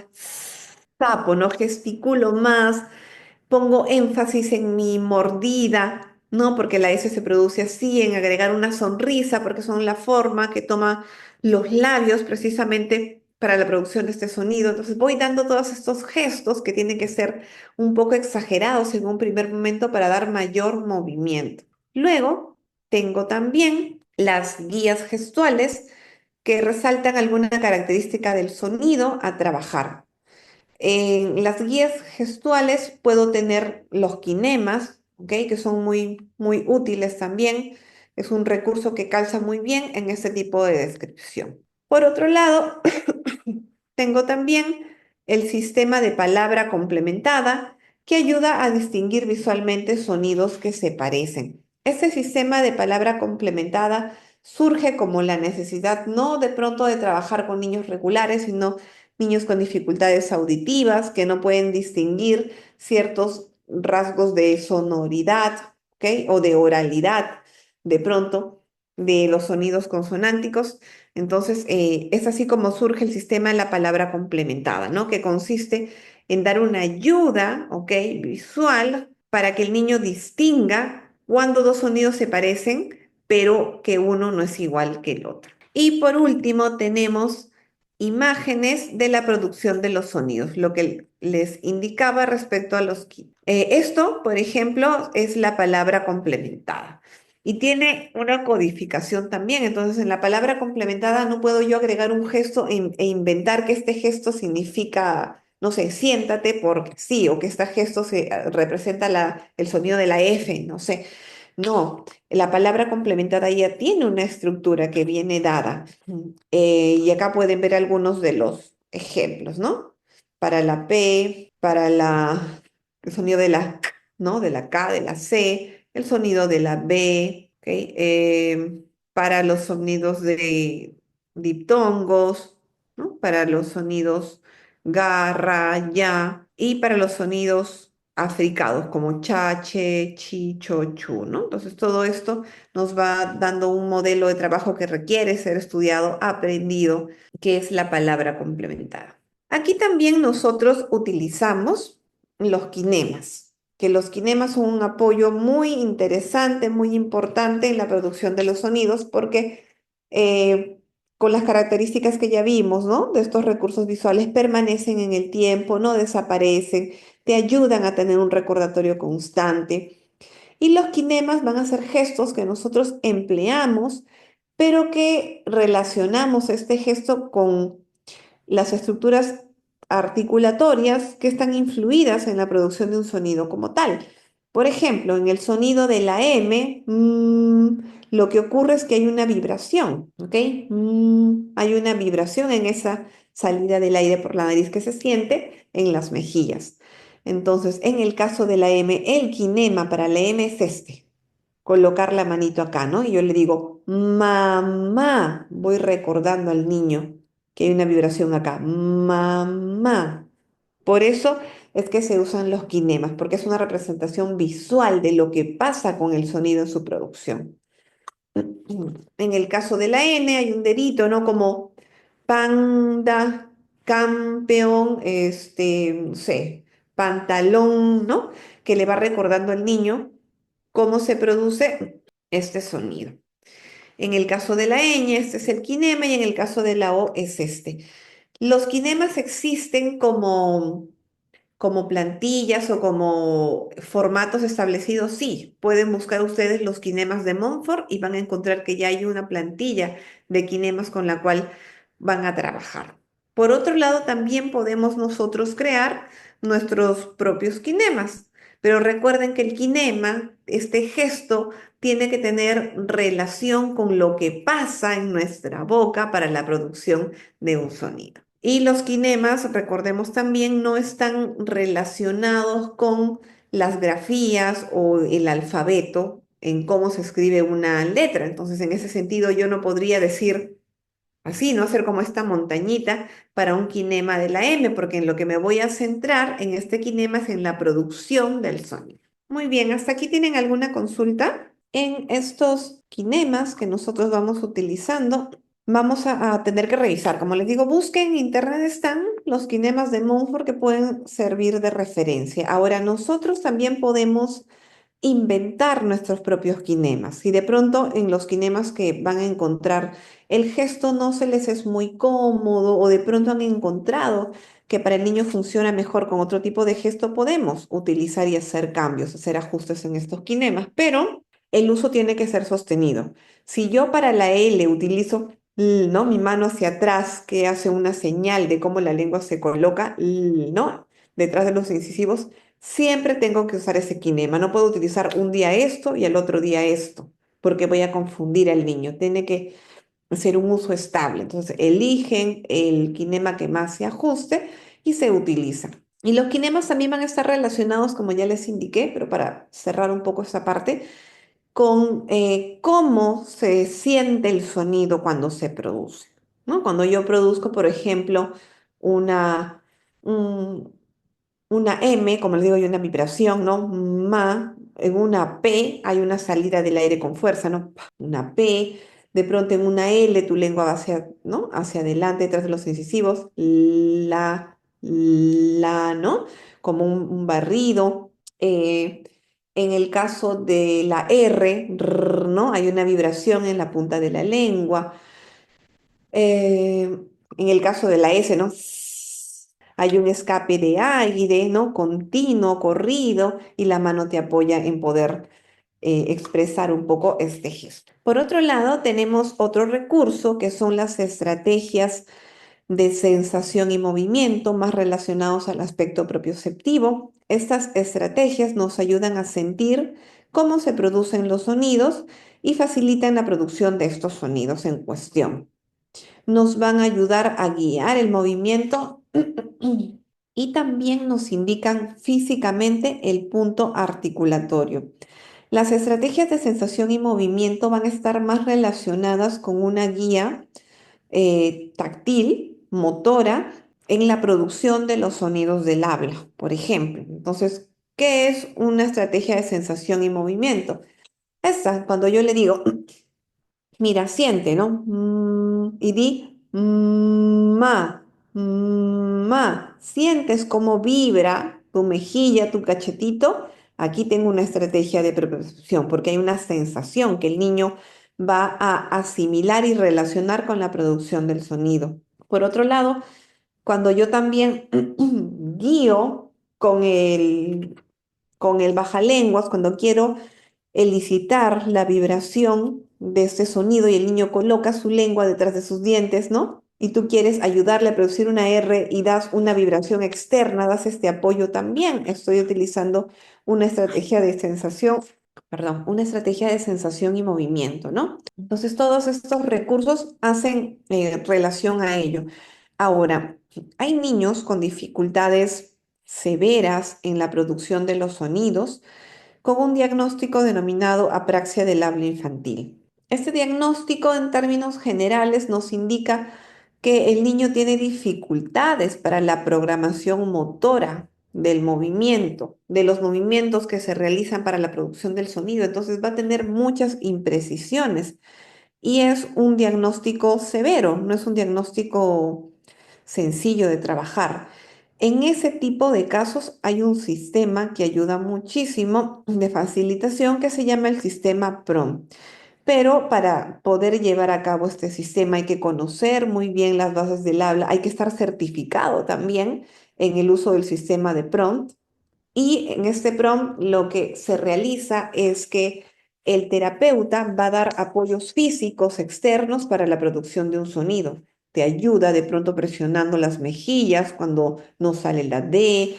sapo, no gesticulo más, pongo énfasis en mi mordida, ¿no? Porque la S se produce así, en agregar una sonrisa, porque son la forma que toma los labios precisamente para la producción de este sonido. Entonces voy dando todos estos gestos que tienen que ser un poco exagerados en un primer momento para dar mayor movimiento. Luego tengo también las guías gestuales que resaltan alguna característica del sonido a trabajar. En las guías gestuales puedo tener los kinemas, ¿ok? Que son muy útiles también. Es un recurso que calza muy bien en este tipo de descripción. Por otro lado, tengo también el sistema de palabra complementada que ayuda a distinguir visualmente sonidos que se parecen. Este sistema de palabra complementada surge como la necesidad no de pronto de trabajar con niños regulares, sino niños con dificultades auditivas que no pueden distinguir ciertos rasgos de sonoridad, ¿ok? O de oralidad, de pronto, de los sonidos consonánticos. Entonces, es así como surge el sistema de la palabra complementada, ¿no? Que consiste en dar una ayuda, ¿ok? Visual para que el niño distinga cuando dos sonidos se parecen, pero que uno no es igual que el otro. Y por último, tenemos imágenes de la producción de los sonidos, lo que les indicaba respecto a los kits. Esto, por ejemplo, es la palabra complementada. Y tiene una codificación también. Entonces, en la palabra complementada no puedo yo agregar un gesto e inventar que este gesto significa, no sé, siéntate porque sí, o que este gesto representa el sonido de la F, no sé. No, la palabra complementada ya tiene una estructura que viene dada. Y acá pueden ver algunos de los ejemplos, ¿no? Para la P, para el sonido de la K, ¿no? De la K, de la C, el sonido de la B, ¿ok? Para los sonidos de diptongos, ¿no? Para los sonidos ga, ra, ya, y para los sonidos africados como cha, che, chi, cho, chu, ¿no? Entonces todo esto nos va dando un modelo de trabajo que requiere ser estudiado, aprendido, que es la palabra complementada. Aquí también nosotros utilizamos los kinemas, que los kinemas son un apoyo muy interesante, muy importante en la producción de los sonidos, porque eh, con las características que ya vimos, ¿no? De estos recursos visuales permanecen en el tiempo, no desaparecen, te ayudan a tener un recordatorio constante. Y los kinemas van a ser gestos que nosotros empleamos, pero que relacionamos este gesto con las estructuras articulatorias que están influidas en la producción de un sonido como tal. Por ejemplo, en el sonido de la M, lo que ocurre es que hay una vibración, ¿ok? Hay una vibración en esa salida del aire por la nariz que se siente en las mejillas. Entonces, en el caso de la M, el kinema para la M es este, colocar la manito acá, ¿no? Y yo le digo, mamá, voy recordando al niño que hay una vibración acá, mamá. Por eso es que se usan los kinemas, porque es una representación visual de lo que pasa con el sonido en su producción. En el caso de la N hay un dedito, ¿no? Como panda, campeón, no sé, pantalón, ¿no? Que le va recordando al niño cómo se produce este sonido. En el caso de la ñ, este es el kinema y en el caso de la o es este. Los kinemas existen como plantillas o como formatos establecidos, sí. Pueden buscar ustedes los kinemas de Montfort y van a encontrar que ya hay una plantilla de kinemas con la cual van a trabajar. Por otro lado, también podemos nosotros crear nuestros propios kinemas. Pero recuerden que el kinema, este gesto, tiene que tener relación con lo que pasa en nuestra boca para la producción de un sonido. Y los quinemas, recordemos también, no están relacionados con las grafías o el alfabeto en cómo se escribe una letra. Entonces, en ese sentido, yo no podría decir así, no hacer como esta montañita para un quinema de la M, porque en lo que me voy a centrar en este quinema es en la producción del sonido. Muy bien, ¿hasta aquí tienen alguna consulta? En estos quinemas que nosotros vamos utilizando, vamos a tener que revisar. Como les digo, busquen en internet, están los quinemas de Montfort que pueden servir de referencia. Ahora, nosotros también podemos inventar nuestros propios quinemas. Si de pronto en los quinemas que van a encontrar el gesto no se les es muy cómodo o de pronto han encontrado que para el niño funciona mejor con otro tipo de gesto, podemos utilizar y hacer cambios, hacer ajustes en estos quinemas, pero el uso tiene que ser sostenido. Si yo para la L utilizo ¿no? Mi mano hacia atrás, que hace una señal de cómo la lengua se coloca, ¿no? Detrás de los incisivos, siempre tengo que usar ese quinema. No puedo utilizar un día esto y el otro día esto, porque voy a confundir al niño. Tiene que ser un uso estable. Entonces, eligen el quinema que más se ajuste y se utiliza. Y los quinemas también van a estar relacionados, como ya les indiqué, pero para cerrar un poco esta parte, con cómo se siente el sonido cuando se produce, ¿no? Cuando yo produzco, por ejemplo, una, un- una M, como les digo yo, una vibración, ¿no? Ma, en una P hay una salida del aire con fuerza, ¿no? Pa, una P, de pronto en una L tu lengua va hacia, ¿no? Hacia adelante, detrás de los incisivos, ¿no? Como un barrido. En el caso de la R, ¿no? Hay una vibración en la punta de la lengua. En el caso de la S, ¿no? Hay un escape de aire, ¿no? Continuo, corrido, y la mano te apoya en poder expresar un poco este gesto. Por otro lado, tenemos otro recurso que son las estrategias de sensación y movimiento más relacionados al aspecto propioceptivo. Estas estrategias nos ayudan a sentir cómo se producen los sonidos y facilitan la producción de estos sonidos en cuestión. Nos van a ayudar a guiar el movimiento y también nos indican físicamente el punto articulatorio. Las estrategias de sensación y movimiento van a estar más relacionadas con una guía táctil, motora, en la producción de los sonidos del habla, por ejemplo. Entonces, ¿qué es una estrategia de sensación y movimiento? Esta, cuando yo le digo, mira, siente, ¿no? Y di ma, ma. ¿Sientes cómo vibra tu mejilla, tu cachetito? Aquí tengo una estrategia de propiocepción porque hay una sensación que el niño va a asimilar y relacionar con la producción del sonido. Por otro lado, cuando yo también guío con el bajalenguas, cuando quiero elicitar la vibración de este sonido y el niño coloca su lengua detrás de sus dientes, ¿no? Y tú quieres ayudarle a producir una R y das una vibración externa, das este apoyo también. Estoy utilizando una estrategia de sensación, perdón, una estrategia de sensación y movimiento, ¿no? Entonces todos estos recursos hacen relación a ello. Ahora, hay niños con dificultades severas en la producción de los sonidos con un diagnóstico denominado apraxia del habla infantil. Este diagnóstico, en términos generales, nos indica que el niño tiene dificultades para la programación motora del movimiento, de los movimientos que se realizan para la producción del sonido. Entonces va a tener muchas imprecisiones y es un diagnóstico severo, no es un diagnóstico sencillo de trabajar. En ese tipo de casos hay un sistema que ayuda muchísimo de facilitación que se llama el sistema PROM. Pero para poder llevar a cabo este sistema hay que conocer muy bien las bases del habla, hay que estar certificado también en el uso del sistema de PROM y en este prompt lo que se realiza es que el terapeuta va a dar apoyos físicos externos para la producción de un sonido. Te ayuda de pronto presionando las mejillas cuando no sale la D,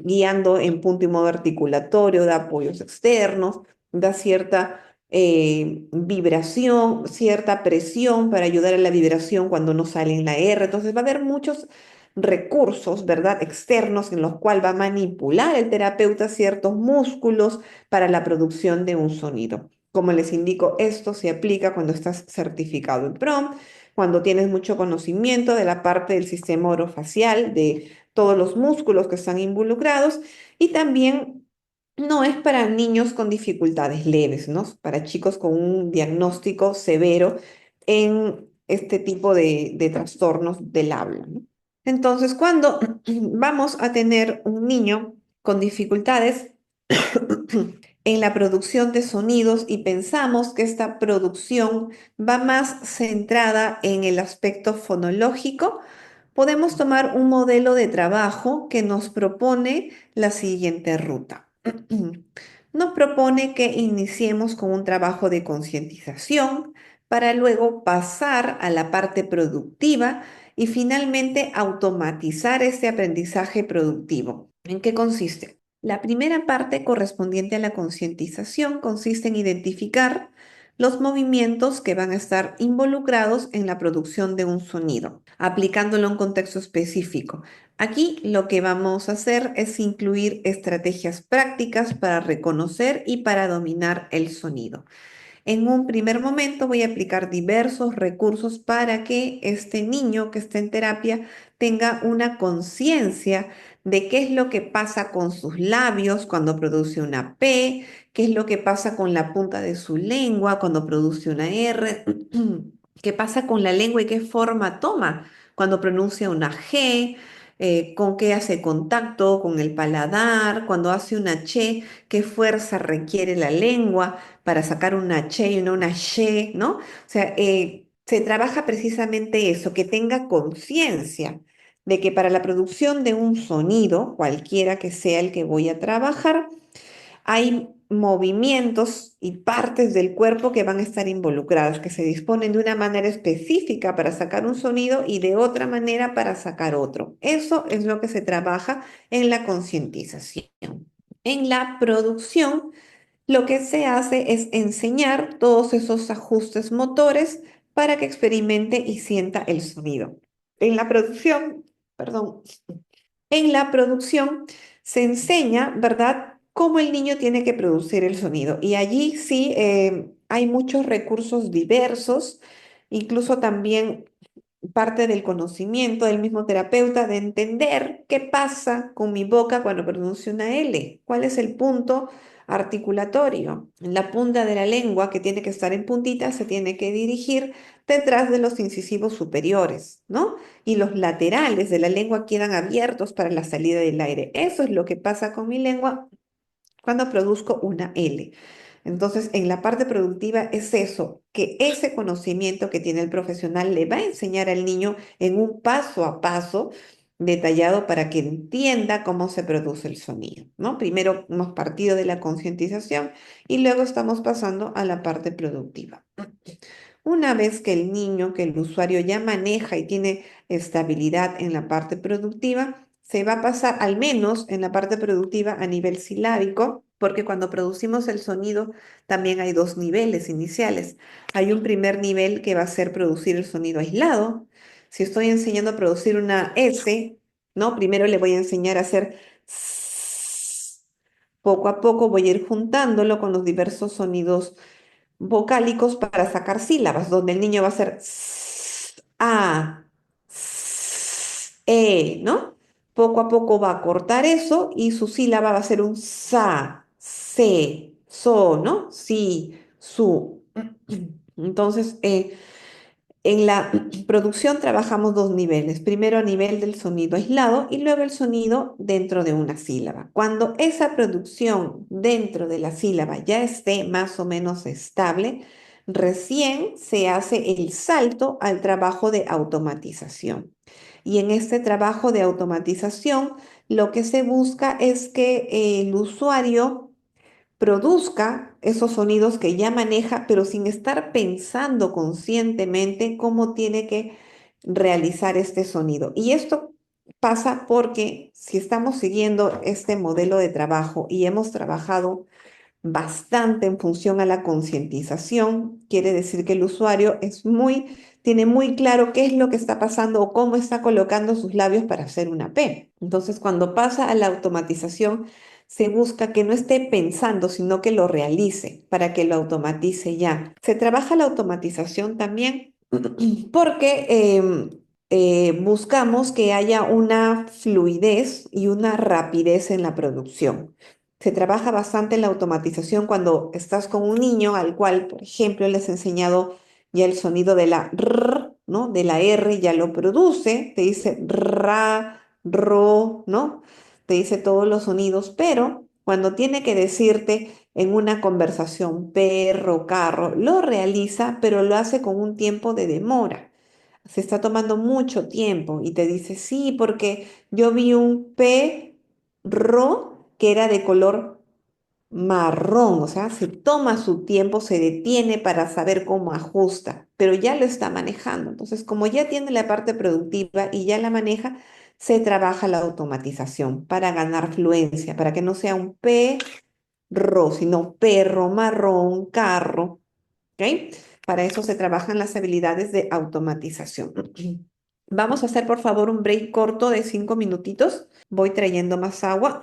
guiando en punto y modo articulatorio, da apoyos externos, da cierta vibración, cierta presión para ayudar a la vibración cuando no sale en la R. Entonces va a haber muchos recursos, ¿verdad? Externos en los cuales va a manipular el terapeuta ciertos músculos para la producción de un sonido. Como les indico, esto se aplica cuando estás certificado en PROM, cuando tienes mucho conocimiento de la parte del sistema orofacial, de todos los músculos que están involucrados y también no es para niños con dificultades leves, ¿no? Para chicos con un diagnóstico severo en este tipo de trastornos del habla, ¿no? Entonces, cuando vamos a tener un niño con dificultades en la producción de sonidos y pensamos que esta producción va más centrada en el aspecto fonológico, podemos tomar un modelo de trabajo que nos propone la siguiente ruta. Nos propone que iniciemos con un trabajo de concientización para luego pasar a la parte productiva y finalmente automatizar este aprendizaje productivo. ¿En qué consiste? La primera parte correspondiente a la concientización consiste en identificar los movimientos que van a estar involucrados en la producción de un sonido, aplicándolo a un contexto específico. Aquí lo que vamos a hacer es incluir estrategias prácticas para reconocer y para dominar el sonido. En un primer momento voy a aplicar diversos recursos para que este niño que está en terapia tenga una conciencia de qué es lo que pasa con sus labios cuando produce una P, qué es lo que pasa con la punta de su lengua cuando produce una R, qué pasa con la lengua y qué forma toma cuando pronuncia una G, con qué hace contacto con el paladar, cuando hace una che, qué fuerza requiere la lengua para sacar una che y no una she, ¿no? O sea, se trabaja precisamente eso, que tenga conciencia de que para la producción de un sonido, cualquiera que sea el que voy a trabajar, hay movimientos y partes del cuerpo que van a estar involucradas, que se disponen de una manera específica para sacar un sonido y de otra manera para sacar otro. Eso es lo que se trabaja en la concientización. En la producción, lo que se hace es enseñar todos esos ajustes motores para que experimente y sienta el sonido. En la producción, perdón, en la producción se enseña, ¿verdad?, cómo el niño tiene que producir el sonido. Y allí sí hay muchos recursos diversos, incluso también parte del conocimiento del mismo terapeuta de entender qué pasa con mi boca cuando pronuncio una L, cuál es el punto articulatorio. La punta de la lengua que tiene que estar en puntita se tiene que dirigir detrás de los incisivos superiores, ¿no? Y los laterales de la lengua quedan abiertos para la salida del aire. Eso es lo que pasa con mi lengua cuando produzco una L. Entonces, en la parte productiva es eso, que ese conocimiento que tiene el profesional le va a enseñar al niño en un paso a paso detallado para que entienda cómo se produce el sonido, ¿no? Primero hemos partido de la concientización y luego estamos pasando a la parte productiva. Una vez que el niño, que el usuario ya maneja y tiene estabilidad en la parte productiva, se va a pasar al menos en la parte productiva a nivel silábico, porque cuando producimos el sonido también hay dos niveles iniciales. Hay un primer nivel que va a ser producir el sonido aislado. Si estoy enseñando a producir una S, ¿no? Primero le voy a enseñar a hacer S. Poco a poco voy a ir juntándolo con los diversos sonidos vocálicos para sacar sílabas, donde el niño va a hacer a, ¿no? Poco a poco va a cortar eso y su sílaba va a ser un sa, se, so, ¿no? Si, su. Entonces, en la producción trabajamos dos niveles. Primero a nivel del sonido aislado y luego el sonido dentro de una sílaba. Cuando esa producción dentro de la sílaba ya esté más o menos estable, recién se hace el salto al trabajo de automatización. Y en este trabajo de automatización, lo que se busca es que el usuario produzca esos sonidos que ya maneja, pero sin estar pensando conscientemente cómo tiene que realizar este sonido. Y esto pasa porque si estamos siguiendo este modelo de trabajo y hemos trabajado bastante en función a la concientización. Quiere decir que el usuario tiene muy claro qué es lo que está pasando o cómo está colocando sus labios para hacer una P. Entonces, cuando pasa a la automatización, se busca que no esté pensando, sino que lo realice para que lo automatice ya. Se trabaja la automatización también porque buscamos que haya una fluidez y una rapidez en la producción. Se trabaja bastante en la automatización cuando estás con un niño al cual, por ejemplo, le has enseñado ya el sonido de la R, ¿no? De la R ya lo produce, te dice ra, ro, ¿no? Te dice todos los sonidos, pero cuando tiene que decirte en una conversación perro, carro, lo realiza, pero lo hace con un tiempo de demora. Se está tomando mucho tiempo y te dice, sí, porque yo vi un perro que era de color marrón, o sea, se toma su tiempo, se detiene para saber cómo ajusta, pero ya lo está manejando. Entonces, como ya tiene la parte productiva y ya la maneja, se trabaja la automatización para ganar fluencia, para que no sea un perro, sino perro, marrón, carro. ¿Ok? Para eso se trabajan las habilidades de automatización. Vamos a hacer, por favor, un break corto de 5 minutitos. Voy trayendo más agua.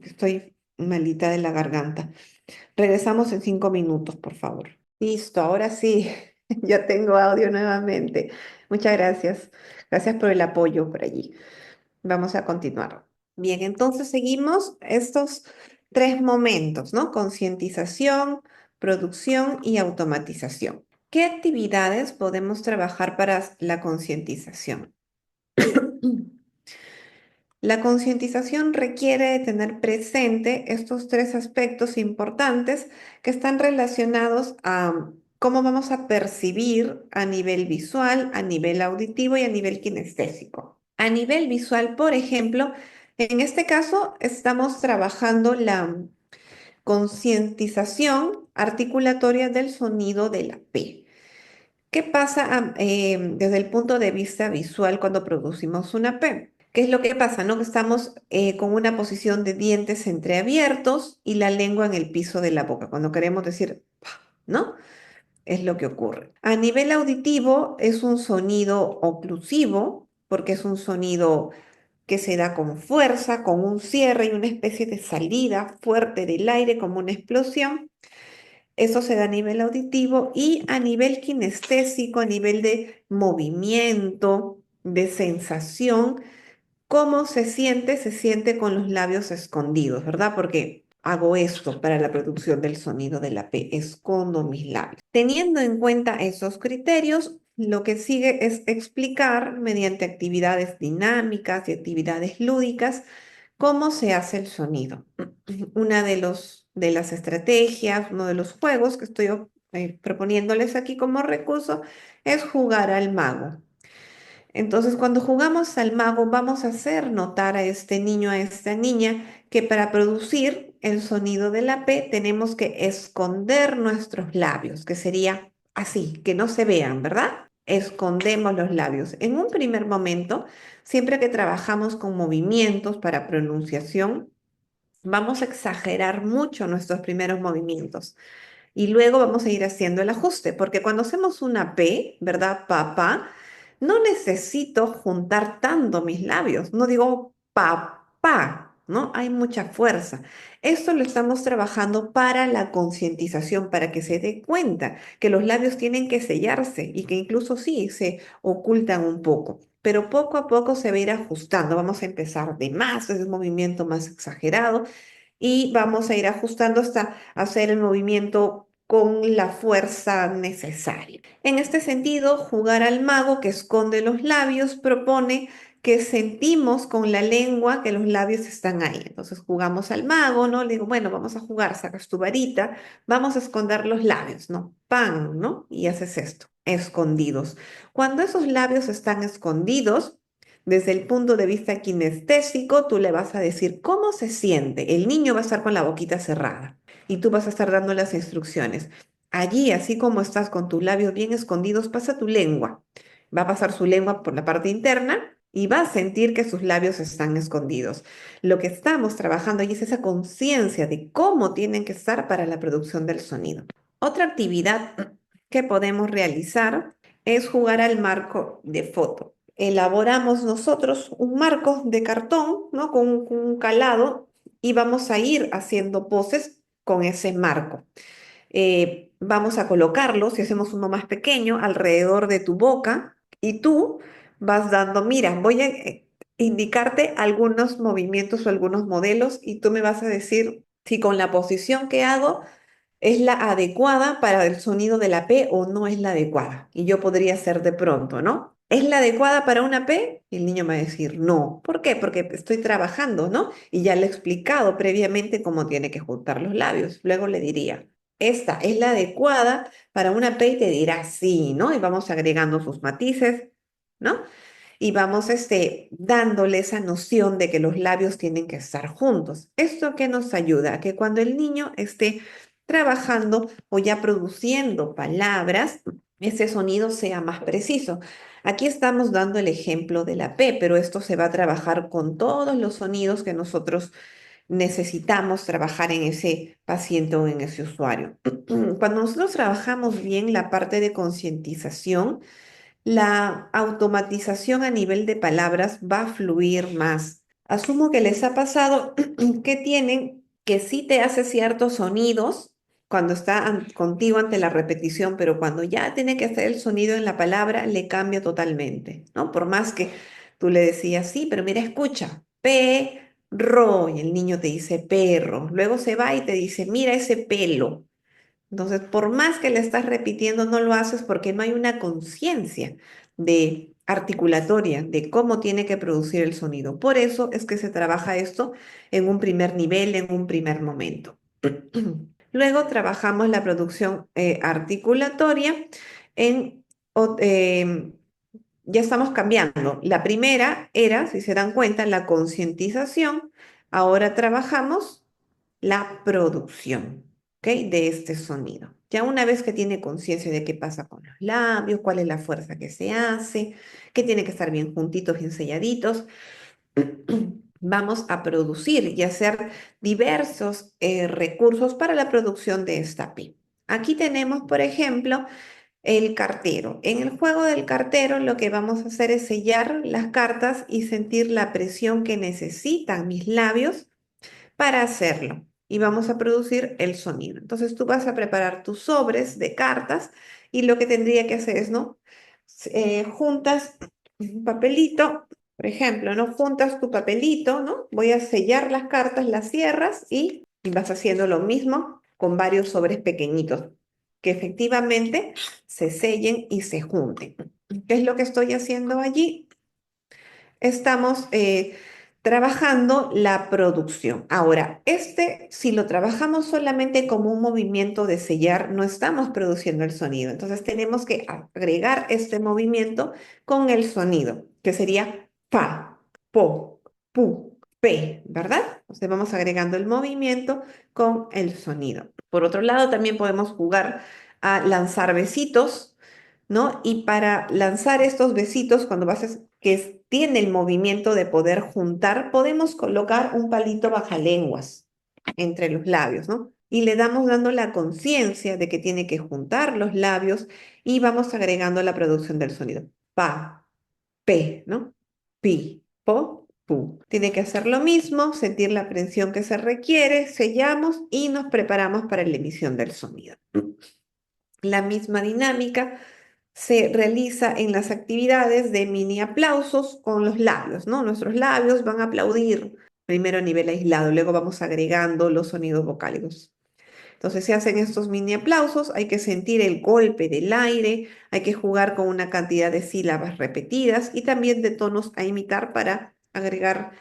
Estoy malita de la garganta. Regresamos en 5 minutos, por favor. Listo, ahora sí, ya tengo audio nuevamente. Muchas gracias. Gracias por el apoyo por allí. Vamos a continuar. Bien, entonces seguimos estos tres momentos, ¿no? Concientización, producción y automatización. ¿Qué actividades podemos trabajar para la concientización? La concientización requiere de tener presente estos tres aspectos importantes que están relacionados a cómo vamos a percibir a nivel visual, a nivel auditivo y a nivel kinestésico. A nivel visual, por ejemplo, en este caso estamos trabajando la concientización articulatoria del sonido de la P. ¿Qué pasa desde el punto de vista visual cuando producimos una P? ¿Qué es lo que pasa, no? Que estamos con una posición de dientes entreabiertos y la lengua en el piso de la boca, cuando queremos decir, "pa", ¿no? Es lo que ocurre. A nivel auditivo es un sonido oclusivo, porque es un sonido que se da con fuerza, con un cierre y una especie de salida fuerte del aire como una explosión. Eso se da a nivel auditivo y a nivel kinestésico, a nivel de movimiento, de sensación. ¿Cómo se siente? Se siente con los labios escondidos, ¿verdad? Porque hago esto para la producción del sonido de la P, escondo mis labios. Teniendo en cuenta esos criterios, lo que sigue es explicar mediante actividades dinámicas y actividades lúdicas cómo se hace el sonido. Una de las estrategias, uno de los juegos que estoy proponiéndoles aquí como recurso es jugar al mago. Entonces, cuando jugamos al mago, vamos a hacer notar a este niño, a esta niña, que para producir el sonido de la P tenemos que esconder nuestros labios, que sería así, que no se vean, ¿verdad? Escondemos los labios. En un primer momento, siempre que trabajamos con movimientos para pronunciación, vamos a exagerar mucho nuestros primeros movimientos. Y luego vamos a ir haciendo el ajuste, porque cuando hacemos una P, ¿verdad? Papá, no necesito juntar tanto mis labios. No digo papá, ¿no? Hay mucha fuerza. Esto lo estamos trabajando para la concientización, para que se dé cuenta que los labios tienen que sellarse y que incluso sí se ocultan un poco. Pero poco a poco se va a ir ajustando. Vamos a empezar de más, ese movimiento más exagerado y vamos a ir ajustando hasta hacer el movimiento con la fuerza necesaria. En este sentido, jugar al mago que esconde los labios propone que sentimos con la lengua que los labios están ahí. Entonces jugamos al mago, ¿no? Le digo, bueno, vamos a jugar, sacas tu varita, vamos a esconder los labios, ¿no? ¡Pam!, ¿no? Y haces esto, escondidos. Cuando esos labios están escondidos, desde el punto de vista kinestésico, tú le vas a decir cómo se siente. El niño va a estar con la boquita cerrada y tú vas a estar dando las instrucciones. Allí, así como estás con tus labios bien escondidos, pasa tu lengua. Va a pasar su lengua por la parte interna y va a sentir que sus labios están escondidos. Lo que estamos trabajando ahí es esa conciencia de cómo tienen que estar para la producción del sonido. Otra actividad que podemos realizar es jugar al marco de foto. Elaboramos nosotros un marco de cartón, ¿no? Con un calado y vamos a ir haciendo poses con ese marco. Vamos a colocarlo, si hacemos uno más pequeño, alrededor de tu boca y tú vas dando, mira, voy a indicarte algunos movimientos o algunos modelos y tú me vas a decir si con la posición que hago es la adecuada para el sonido de la P o no es la adecuada. Y yo podría ser de pronto, ¿no? ¿Es la adecuada para una P? Y el niño me va a decir no. ¿Por qué? Porque estoy trabajando, ¿no? Y ya le he explicado previamente cómo tiene que juntar los labios. Luego le diría, esta es la adecuada para una P y te dirá sí, ¿no? Y vamos agregando sus matices, ¿no? Y vamos dándole esa noción de que los labios tienen que estar juntos. ¿Esto qué nos ayuda? A que cuando el niño esté trabajando o ya produciendo palabras, ese sonido sea más preciso. Aquí estamos dando el ejemplo de la P, pero esto se va a trabajar con todos los sonidos que nosotros necesitamos trabajar en ese paciente o en ese usuario. Cuando nosotros trabajamos bien la parte de concientización, la automatización a nivel de palabras va a fluir más. Asumo que les ha pasado que tienen que sí te hace ciertos sonidos cuando está contigo ante la repetición, pero cuando ya tiene que hacer el sonido en la palabra, le cambia totalmente, ¿no? Por más que tú le decías, sí, pero mira, escucha, perro, y el niño te dice perro, luego se va y te dice, mira ese pelo. Entonces, por más que le estás repitiendo, no lo haces porque no hay una conciencia de articulatoria de cómo tiene que producir el sonido. Por eso es que se trabaja esto en un primer nivel, en un primer momento. Luego trabajamos la producción articulatoria en, ya estamos cambiando. La primera era, si se dan cuenta, la concientización. Ahora trabajamos la producción, ¿ok? De este sonido. Ya una vez que tiene conciencia de qué pasa con los labios, cuál es la fuerza que se hace, que tiene que estar bien juntitos, bien selladitos, vamos a producir y hacer diversos recursos para la producción de esta pi. Aquí tenemos, por ejemplo, el cartero. En el juego del cartero lo que vamos a hacer es sellar las cartas y sentir la presión que necesitan mis labios para hacerlo. Y vamos a producir el sonido. Entonces tú vas a preparar tus sobres de cartas y lo que tendría que hacer es, ¿no? Juntas un papelito, por ejemplo, ¿no? Juntas tu papelito, ¿no? Voy a sellar las cartas, las cierras y vas haciendo lo mismo con varios sobres pequeñitos que efectivamente se sellen y se junten. ¿Qué es lo que estoy haciendo allí? Estamos trabajando la producción. Ahora, si lo trabajamos solamente como un movimiento de sellar, no estamos produciendo el sonido. Entonces tenemos que agregar este movimiento con el sonido, que sería pa, po, pu, pe, ¿verdad? Entonces vamos agregando el movimiento con el sonido. Por otro lado, también podemos jugar a lanzar besitos, ¿no? Y para lanzar estos besitos, cuando tiene el movimiento de poder juntar, podemos colocar un palito bajalenguas entre los labios, ¿no? Y le damos dando la conciencia de que tiene que juntar los labios y vamos agregando la producción del sonido. Pa, pe, ¿no? Pi, po, pu. Tiene que hacer lo mismo, sentir la presión que se requiere, sellamos y nos preparamos para la emisión del sonido. La misma dinámica se realiza en las actividades de mini aplausos con los labios, ¿no? Nuestros labios van a aplaudir primero a nivel aislado, luego vamos agregando los sonidos vocálicos. Entonces se hacen estos mini aplausos, hay que sentir el golpe del aire, hay que jugar con una cantidad de sílabas repetidas y también de tonos a imitar para agregar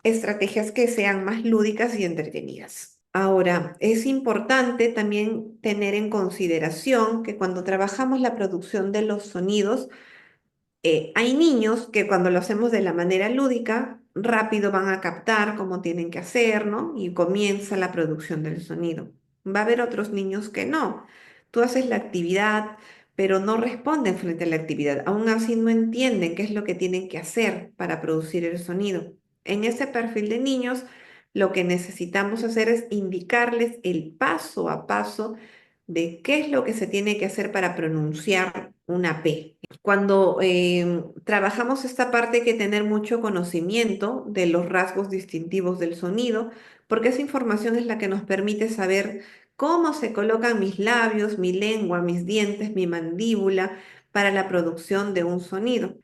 estrategias que sean más lúdicas y entretenidas. Ahora, es importante también tener en consideración que cuando trabajamos la producción de los sonidos, hay niños que cuando lo hacemos de la manera lúdica, rápido van a captar cómo tienen que hacer, ¿no? Y comienza la producción del sonido. Va a haber otros niños que no. Tú haces la actividad, pero no responden frente a la actividad. Aún así no entienden qué es lo que tienen que hacer para producir el sonido. En ese perfil de niños, lo que necesitamos hacer es indicarles el paso a paso de qué es lo que se tiene que hacer para pronunciar una P. Cuando trabajamos esta parte hay que tener mucho conocimiento de los rasgos distintivos del sonido, porque esa información es la que nos permite saber cómo se colocan mis labios, mi lengua, mis dientes, mi mandíbula para la producción de un sonido.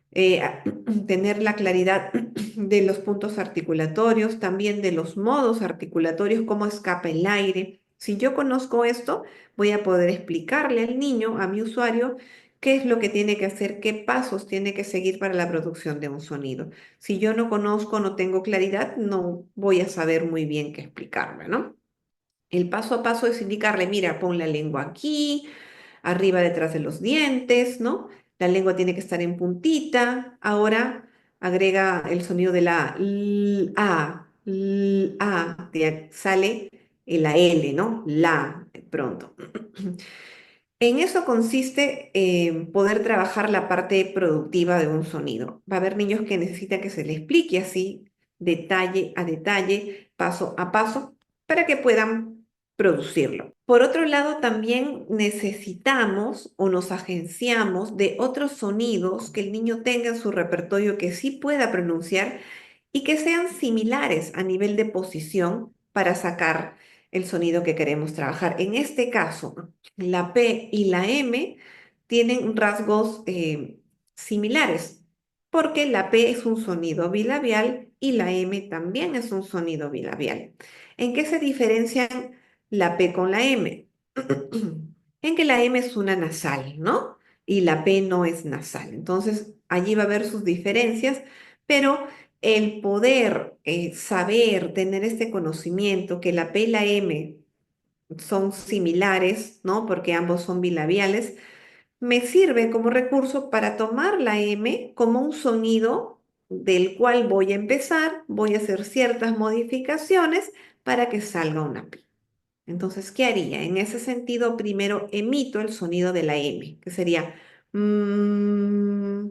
Tener la claridad de los puntos articulatorios, también de los modos articulatorios, cómo escapa el aire. Si yo conozco esto, voy a poder explicarle al niño, a mi usuario, qué es lo que tiene que hacer, qué pasos tiene que seguir para la producción de un sonido. Si yo no conozco, no tengo claridad, no voy a saber muy bien qué explicarme, ¿no? El paso a paso es indicarle, mira, pon la lengua aquí, arriba detrás de los dientes, ¿no? La lengua tiene que estar en puntita. Ahora agrega el sonido de la a, sale la L, ¿no? La, de pronto. En eso consiste poder trabajar la parte productiva de un sonido. Va a haber niños que necesitan que se les explique así, detalle a detalle, paso a paso, para que puedan producirlo. Por otro lado, también necesitamos o nos agenciamos de otros sonidos que el niño tenga en su repertorio que sí pueda pronunciar y que sean similares a nivel de posición para sacar el sonido que queremos trabajar. En este caso, la P y la M tienen rasgos similares, porque la P es un sonido bilabial y la M también es un sonido bilabial. ¿En qué se diferencian la P con la M? En que la M es una nasal, ¿no? Y la P no es nasal. Entonces, allí va a haber sus diferencias, pero el poder saber, tener este conocimiento que la P y la M son similares, ¿no? Porque ambos son bilabiales, me sirve como recurso para tomar la M como un sonido del cual voy a empezar, voy a hacer ciertas modificaciones para que salga una P. Entonces, ¿qué haría? En ese sentido, primero emito el sonido de la M, que sería mm.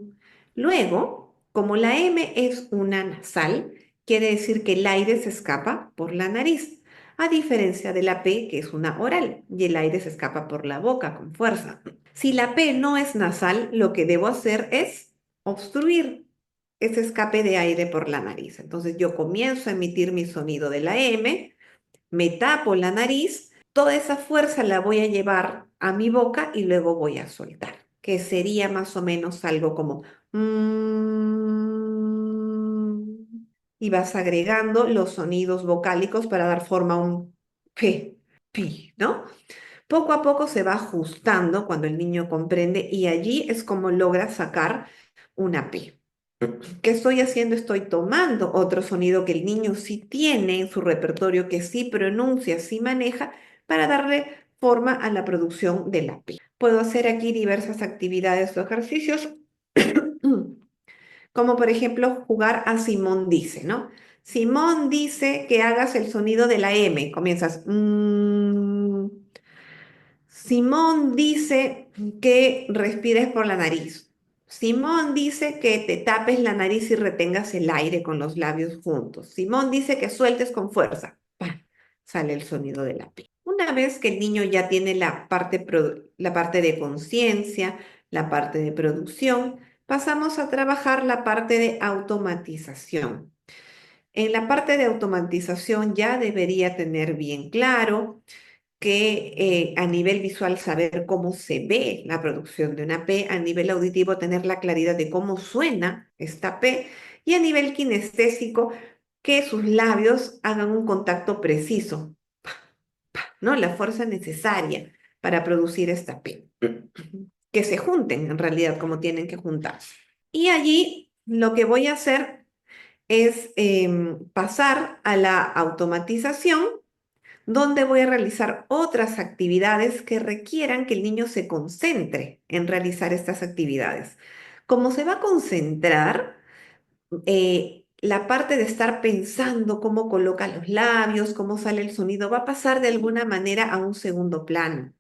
Luego, como la M es una nasal, quiere decir que el aire se escapa por la nariz, a diferencia de la P, que es una oral, y el aire se escapa por la boca con fuerza. Si la P no es nasal, lo que debo hacer es obstruir ese escape de aire por la nariz. Entonces, yo comienzo a emitir mi sonido de la M, me tapo la nariz, toda esa fuerza la voy a llevar a mi boca y luego voy a soltar, que sería más o menos algo como y vas agregando los sonidos vocálicos para dar forma a un P, pi, ¿no? Poco a poco se va ajustando cuando el niño comprende y allí es como logra sacar una P. ¿Qué estoy haciendo? Estoy tomando otro sonido que el niño sí tiene en su repertorio, que sí pronuncia, sí maneja, para darle forma a la producción de la P. Puedo hacer aquí diversas actividades o ejercicios, como por ejemplo jugar a Simón dice, ¿no? Simón dice que hagas el sonido de la M. Comienzas. Simón dice que respires por la nariz. Simón dice que te tapes la nariz y retengas el aire con los labios juntos. Simón dice que sueltes con fuerza. ¡Pam! Sale el sonido de la P. Una vez que el niño ya tiene la parte de conciencia, la parte de producción, pasamos a trabajar la parte de automatización. En la parte de automatización ya debería tener bien claro que a nivel visual saber cómo se ve la producción de una P, a nivel auditivo tener la claridad de cómo suena esta P y a nivel kinestésico que sus labios hagan un contacto preciso, ¿no? La fuerza necesaria para producir esta P. Que se junten en realidad como tienen que juntarse. Y allí lo que voy a hacer es pasar a la automatización donde voy a realizar otras actividades que requieran que el niño se concentre en realizar estas actividades. Como se va a concentrar, la parte de estar pensando cómo coloca los labios, cómo sale el sonido, va a pasar de alguna manera a un segundo plano.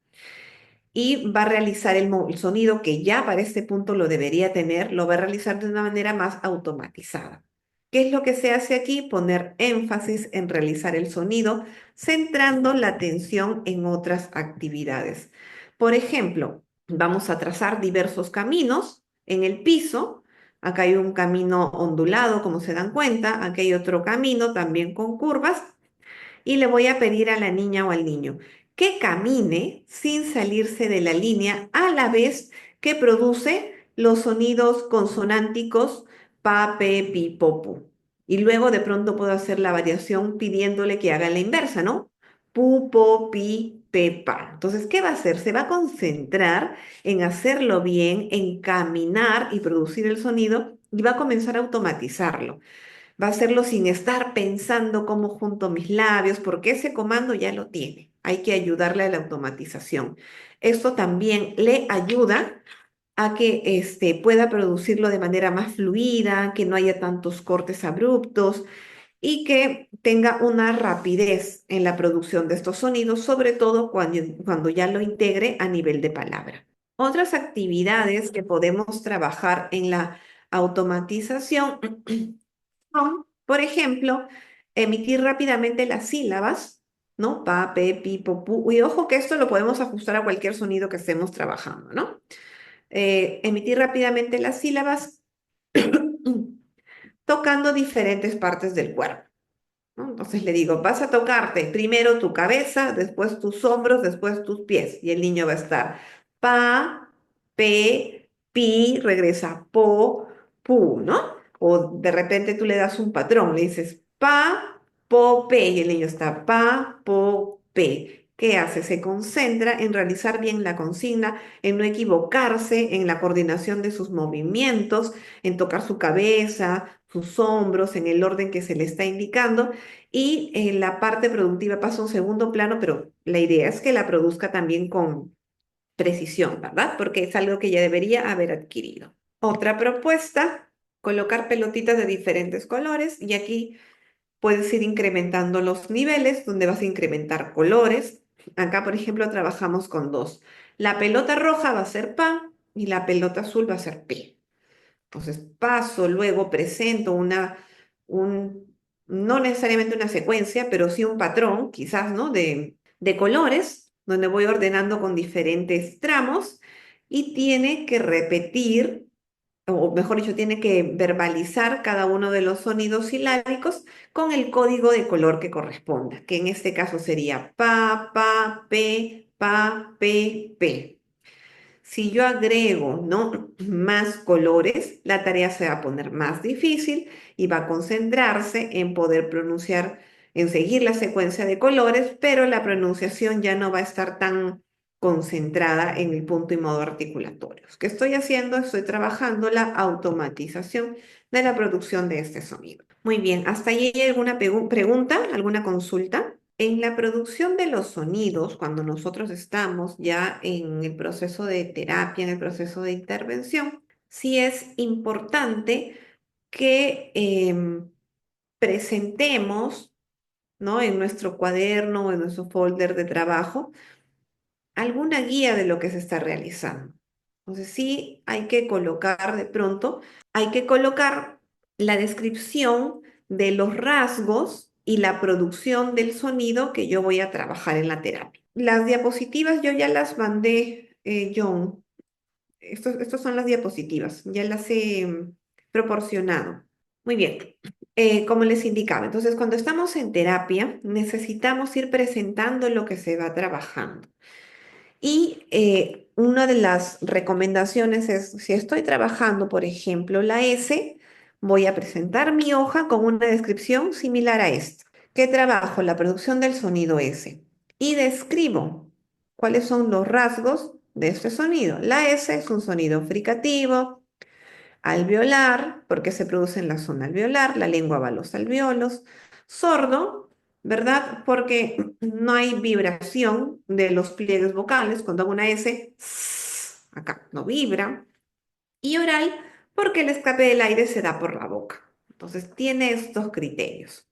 y va a realizar el sonido que ya para este punto lo debería tener, lo va a realizar de una manera más automatizada. ¿Qué es lo que se hace aquí? Poner énfasis en realizar el sonido, centrando la atención en otras actividades. Por ejemplo, vamos a trazar diversos caminos en el piso. Acá hay un camino ondulado, como se dan cuenta. Aquí hay otro camino también con curvas y le voy a pedir a la niña o al niño que camine sin salirse de la línea a la vez que produce los sonidos consonánticos pa, pe, pi, po, pu. Y luego de pronto puedo hacer la variación pidiéndole que haga la inversa, ¿no? Pu, po, pi, pe, pa. Entonces, ¿qué va a hacer? Se va a concentrar en hacerlo bien, en caminar y producir el sonido y va a comenzar a automatizarlo. Va a hacerlo sin estar pensando cómo junto mis labios, porque ese comando ya lo tiene. Hay que ayudarle a la automatización. Esto también le ayuda a que pueda producirlo de manera más fluida, que no haya tantos cortes abruptos y que tenga una rapidez en la producción de estos sonidos, sobre todo cuando ya lo integre a nivel de palabra. Otras actividades que podemos trabajar en la automatización son, por ejemplo, emitir rápidamente las sílabas, ¿no? Pa, pe, pi, po, pu. Y ojo que esto lo podemos ajustar a cualquier sonido que estemos trabajando, ¿no? Emitir rápidamente las sílabas tocando diferentes partes del cuerpo, ¿no? Entonces le digo, vas a tocarte primero tu cabeza, después tus hombros, después tus pies. Y el niño va a estar pa, pe, pi, regresa po, pu, ¿no? O de repente tú le das un patrón, le dices pa, po, pe, y el niño está pa, po, pe. ¿Qué hace? Se concentra en realizar bien la consigna, en no equivocarse, en la coordinación de sus movimientos, en tocar su cabeza, sus hombros, en el orden que se le está indicando y la parte productiva pasa a un segundo plano, pero la idea es que la produzca también con precisión, ¿verdad? Porque es algo que ya debería haber adquirido. Otra propuesta, colocar pelotitas de diferentes colores y aquí puedes ir incrementando los niveles donde vas a incrementar colores. Acá, por ejemplo, trabajamos con dos. La pelota roja va a ser pa y la pelota azul va a ser pi. Entonces paso, luego presento no necesariamente una secuencia, pero sí un patrón, quizás, ¿no? De colores, donde voy ordenando con diferentes tramos y tiene que repetir, o mejor dicho, tiene que verbalizar cada uno de los sonidos silábicos con el código de color que corresponda, que en este caso sería pa, pe, pe. Si yo agrego, ¿no? más colores, la tarea se va a poner más difícil y va a concentrarse en poder pronunciar, en seguir la secuencia de colores, pero la pronunciación ya no va a estar tan concentrada en el punto y modo articulatorios. ¿Qué estoy haciendo? Estoy trabajando la automatización de la producción de este sonido. Muy bien, ¿hasta ahí hay alguna pregunta, alguna consulta? En la producción de los sonidos, cuando nosotros estamos ya en el proceso de terapia, en el proceso de intervención, sí es importante que presentemos, ¿no? En nuestro cuaderno o en nuestro folder de trabajo alguna guía de lo que se está realizando. Entonces sí hay que colocar de pronto, hay que colocar la descripción de los rasgos y la producción del sonido que yo voy a trabajar en la terapia. Las diapositivas yo ya las mandé, John. Estos son las diapositivas, ya las he proporcionado. Muy bien, como les indicaba, entonces cuando estamos en terapia necesitamos ir presentando lo que se va trabajando. Y una de las recomendaciones es, si estoy trabajando, por ejemplo, la S, voy a presentar mi hoja con una descripción similar a esta. ¿Qué trabajo? La producción del sonido S. Y describo cuáles son los rasgos de este sonido. La S es un sonido fricativo, alveolar, porque se produce en la zona alveolar, la lengua va a los alveolos, sordo, ¿verdad? Porque no hay vibración de los pliegues vocales, cuando hago una S, acá no vibra, y oral, porque el escape del aire se da por la boca. Entonces tiene estos criterios.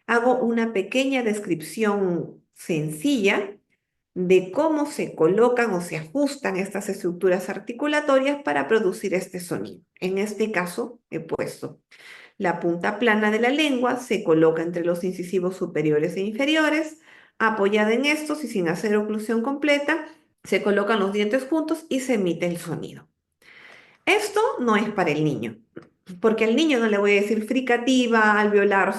Hago una pequeña descripción sencilla de cómo se colocan o se ajustan estas estructuras articulatorias para producir este sonido. En este caso, he puesto la punta plana de la lengua, se coloca entre los incisivos superiores e inferiores, apoyada en estos y sin hacer oclusión completa, se colocan los dientes juntos y se emite el sonido. Esto no es para el niño, porque al niño no le voy a decir fricativa, alveolar,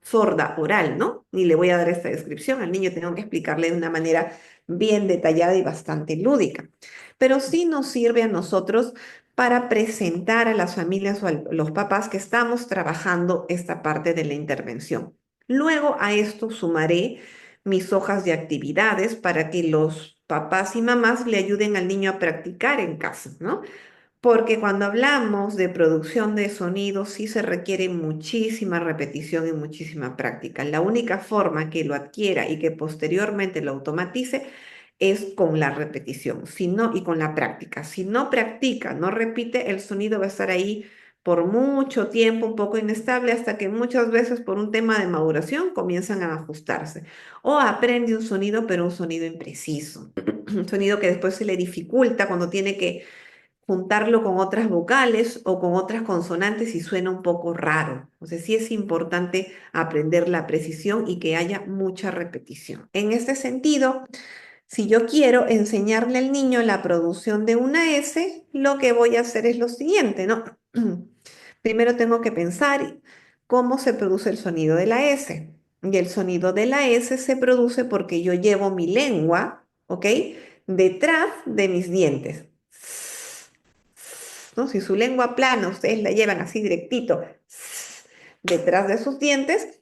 sorda, oral, ¿no? Ni le voy a dar esta descripción. Al niño tengo que explicarle de una manera bien detallada y bastante lúdica. Pero sí nos sirve a nosotros para presentar a las familias o a los papás que estamos trabajando esta parte de la intervención. Luego a esto sumaré mis hojas de actividades para que los papás y mamás le ayuden al niño a practicar en casa, ¿no? Porque cuando hablamos de producción de sonidos, sí se requiere muchísima repetición y muchísima práctica. La única forma que lo adquiera y que posteriormente lo automatice es con la repetición, si no, y con la práctica. Si no practica, no repite, el sonido va a estar ahí por mucho tiempo, un poco inestable, hasta que muchas veces por un tema de maduración comienzan a ajustarse. O aprende un sonido, pero un sonido impreciso, un sonido que después se le dificulta cuando tiene que juntarlo con otras vocales o con otras consonantes y suena un poco raro. O sea, sí es importante aprender la precisión y que haya mucha repetición. En este sentido, si yo quiero enseñarle al niño la producción de una S, lo que voy a hacer es lo siguiente, ¿no? Primero tengo que pensar cómo se produce el sonido de la S. Y el sonido de la S se produce porque yo llevo mi lengua, ¿ok? Detrás de mis dientes. ¿No? Si su lengua plana, ustedes la llevan así directito detrás de sus dientes,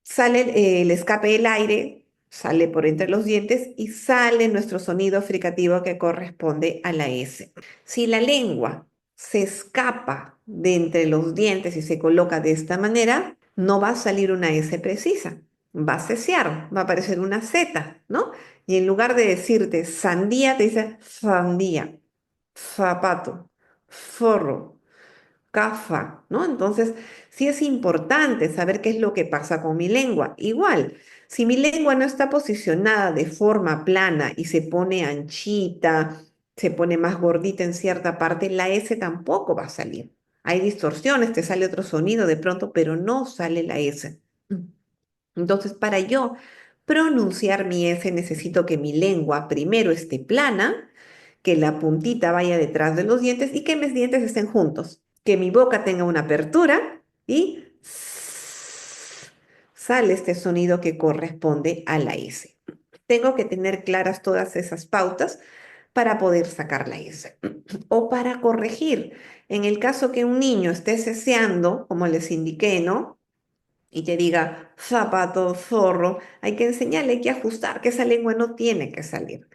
sale el escape del aire, sale por entre los dientes y sale nuestro sonido fricativo que corresponde a la S. Si la lengua se escapa de entre los dientes y se coloca de esta manera, no va a salir una S precisa, va a cesear, va a aparecer una Z, ¿no? Y en lugar de decirte sandía, te dice sandía, zapato, forro, CAFA, ¿no? Entonces, sí es importante saber qué es lo que pasa con mi lengua. Igual, si mi lengua no está posicionada de forma plana y se pone anchita, se pone más gordita en cierta parte, la S tampoco va a salir. Hay distorsiones, te sale otro sonido de pronto, pero no sale la S. Entonces, para yo pronunciar mi S, necesito que mi lengua primero esté plana, que la puntita vaya detrás de los dientes y que mis dientes estén juntos, que mi boca tenga una apertura y sale este sonido que corresponde a la S. Tengo que tener claras todas esas pautas para poder sacar la S. O para corregir, en el caso que un niño esté ceseando, como les indiqué, ¿no? Y te diga zapato, zorro, hay que enseñarle, hay que ajustar, que esa lengua no tiene que salir.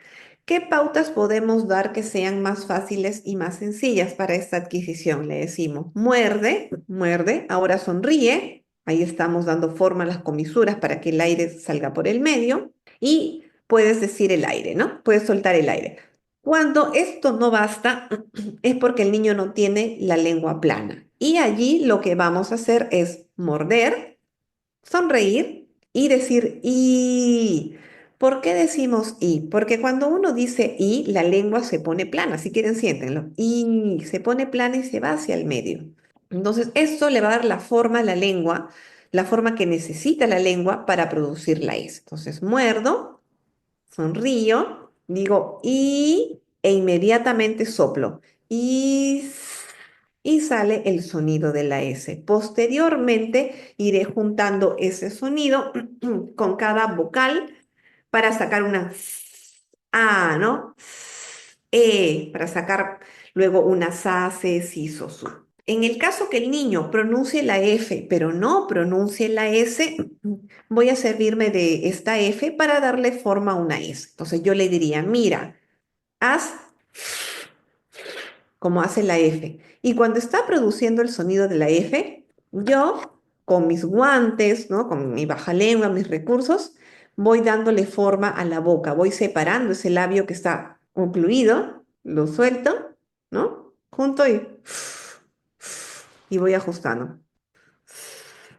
¿Qué pautas podemos dar que sean más fáciles y más sencillas para esta adquisición? Le decimos, muerde, muerde, ahora sonríe, ahí estamos dando forma a las comisuras para que el aire salga por el medio y puedes decir el aire, ¿no? Puedes soltar el aire. Cuando esto no basta, es porque el niño no tiene la lengua plana. Y allí lo que vamos a hacer es morder, sonreír y decir y. ¿Por qué decimos y? Porque cuando uno dice y, la lengua se pone plana, si quieren siéntenlo, y se pone plana y se va hacia el medio. Entonces, esto le va a dar la forma a la lengua, la forma que necesita la lengua para producir la S. Entonces, muerdo, sonrío, digo e inmediatamente soplo. Y sale el sonido de la S. Posteriormente iré juntando ese sonido con cada vocal para sacar una A, ¿no? Para sacar luego una sa, se, si, so, su. En el caso que el niño pronuncie la F, pero no pronuncie la S, voy a servirme de esta F para darle forma a una S. Entonces yo le diría, mira, haz como hace la F. Y cuando está produciendo el sonido de la F, yo con mis guantes, ¿no? Con mi baja lengua, mis recursos, voy dándole forma a la boca, voy separando ese labio que está ocluido, lo suelto, ¿no? Junto y voy ajustando,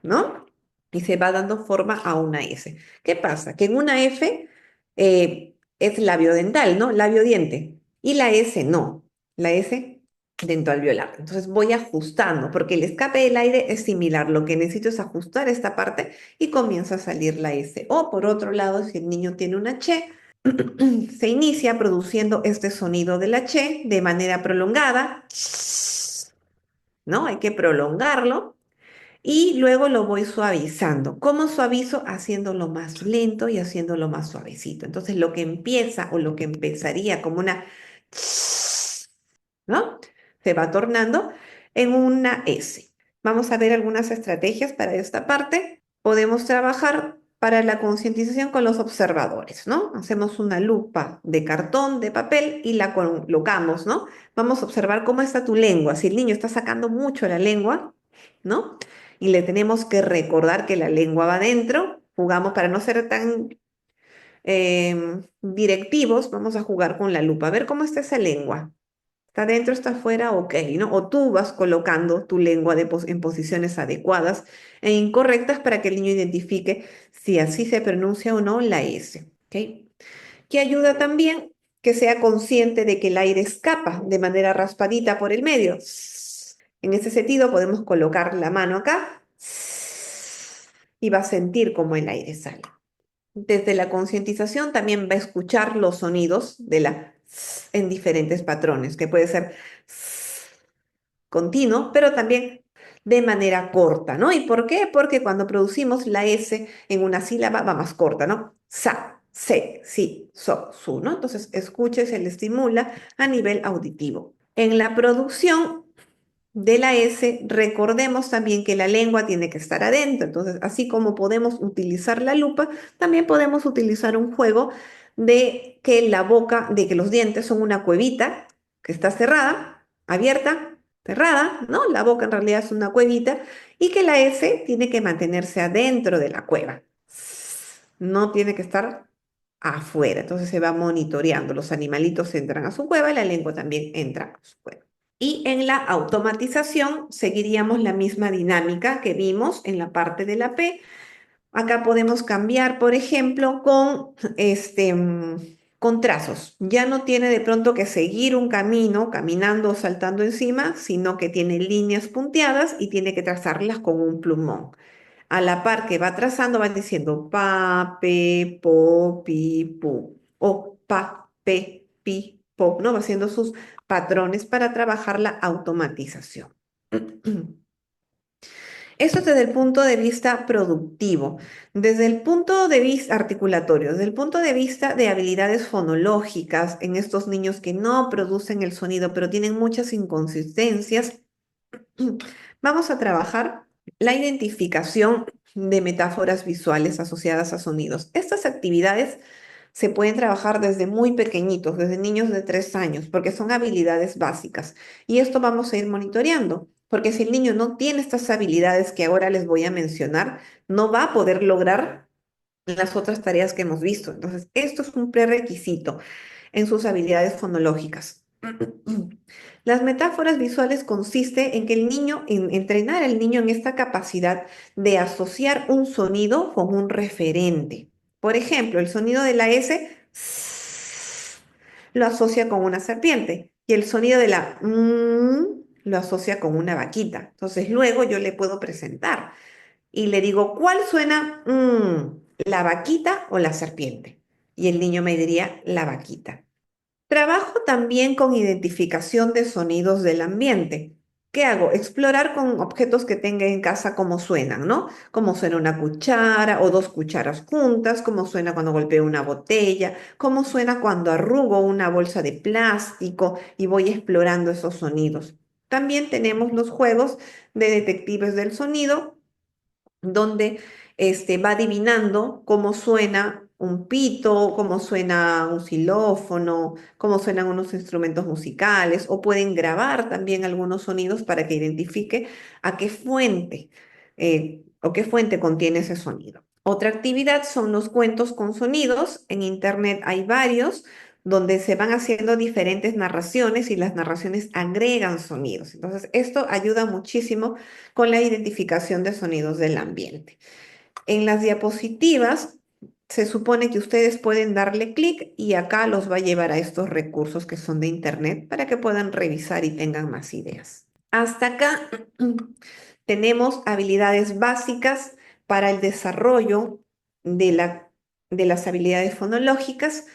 ¿no? Y se va dando forma a una S. ¿Qué pasa? Que en una F es labio dental, ¿no? Labio diente. Y la S no, la S dentoalveolar. Entonces voy ajustando, porque el escape del aire es similar. Lo que necesito es ajustar esta parte y comienza a salir la S. O por otro lado, si el niño tiene una Che, se inicia produciendo este sonido de la Che de manera prolongada, ¿no? Hay que prolongarlo y luego lo voy suavizando. ¿Cómo suavizo? Haciéndolo más lento y haciéndolo más suavecito. Entonces lo que empieza o lo que empezaría como una, ¿no? Se va tornando en una S. Vamos a ver algunas estrategias para esta parte. Podemos trabajar para la concientización con los observadores, ¿no? Hacemos una lupa de cartón, de papel y la colocamos, ¿no? Vamos a observar cómo está tu lengua. Si el niño está sacando mucho la lengua, ¿no? Y le tenemos que recordar que la lengua va adentro. Jugamos para no ser tan directivos, vamos a jugar con la lupa, a ver cómo está esa lengua. ¿Está dentro, está afuera? Ok, ¿no? O tú vas colocando tu lengua en posiciones adecuadas e incorrectas para que el niño identifique si así se pronuncia o no la S, ¿ok? Que ayuda también que sea consciente de que el aire escapa de manera raspadita por el medio. En ese sentido, podemos colocar la mano acá y va a sentir cómo el aire sale. Desde la concientización también va a escuchar los sonidos de la en diferentes patrones, que puede ser continuo, pero también de manera corta, ¿no? ¿Y por qué? Porque cuando producimos la S en una sílaba va más corta, ¿no? Sa, se, si, so, su, ¿no? Entonces, escucha y se le estimula a nivel auditivo. En la producción de la S, recordemos también que la lengua tiene que estar adentro. Entonces, así como podemos utilizar la lupa, también podemos utilizar un juego de que la boca, de que los dientes son una cuevita que está cerrada, abierta, cerrada, ¿no? La boca en realidad es una cuevita y que la S tiene que mantenerse adentro de la cueva. No tiene que estar afuera. Entonces se va monitoreando. Los animalitos entran a su cueva y la lengua también entra a su cueva. Y en la automatización seguiríamos la misma dinámica que vimos en la parte de la P. Acá podemos cambiar, por ejemplo, con trazos. Ya no tiene de pronto que seguir un camino caminando o saltando encima, sino que tiene líneas punteadas y tiene que trazarlas con un plumón. A la par que va trazando, va diciendo pa, pe, po, pi, pu. O pa, pe, pi, po, ¿no? Va haciendo sus patrones para trabajar la automatización. Eso desde el punto de vista productivo. Desde el punto de vista articulatorio, desde el punto de vista de habilidades fonológicas en estos niños que no producen el sonido, pero tienen muchas inconsistencias, vamos a trabajar la identificación de metáforas visuales asociadas a sonidos. Estas actividades se pueden trabajar desde muy pequeñitos, desde niños de 3 años, porque son habilidades básicas. Y esto vamos a ir monitoreando, porque si el niño no tiene estas habilidades que ahora les voy a mencionar, no va a poder lograr las otras tareas que hemos visto. Entonces, esto es un prerequisito en sus habilidades fonológicas. Las metáforas visuales consiste en que el niño, en entrenar al niño en esta capacidad de asociar un sonido con un referente. Por ejemplo, el sonido de la S lo asocia con una serpiente y el sonido de la lo asocia con una vaquita. Entonces luego yo le puedo presentar y le digo, ¿cuál suena la vaquita o la serpiente? Y el niño me diría la vaquita. Trabajo también con identificación de sonidos del ambiente. ¿Qué hago? Explorar con objetos que tenga en casa cómo suenan, ¿no? Cómo suena una cuchara o dos cucharas juntas, cómo suena cuando golpeo una botella, cómo suena cuando arrugo una bolsa de plástico y voy explorando esos sonidos. También tenemos los juegos de detectives del sonido donde va adivinando cómo suena un pito, cómo suena un xilófono, cómo suenan unos instrumentos musicales, o pueden grabar también algunos sonidos para que identifique a qué fuente o qué fuente contiene ese sonido. Otra actividad son los cuentos con sonidos. En internet hay varios donde se van haciendo diferentes narraciones y las narraciones agregan sonidos. Entonces, esto ayuda muchísimo con la identificación de sonidos del ambiente. En las diapositivas se supone que ustedes pueden darle clic y acá los va a llevar a estos recursos que son de internet para que puedan revisar y tengan más ideas. Hasta acá tenemos habilidades básicas para el desarrollo de las habilidades fonológicas.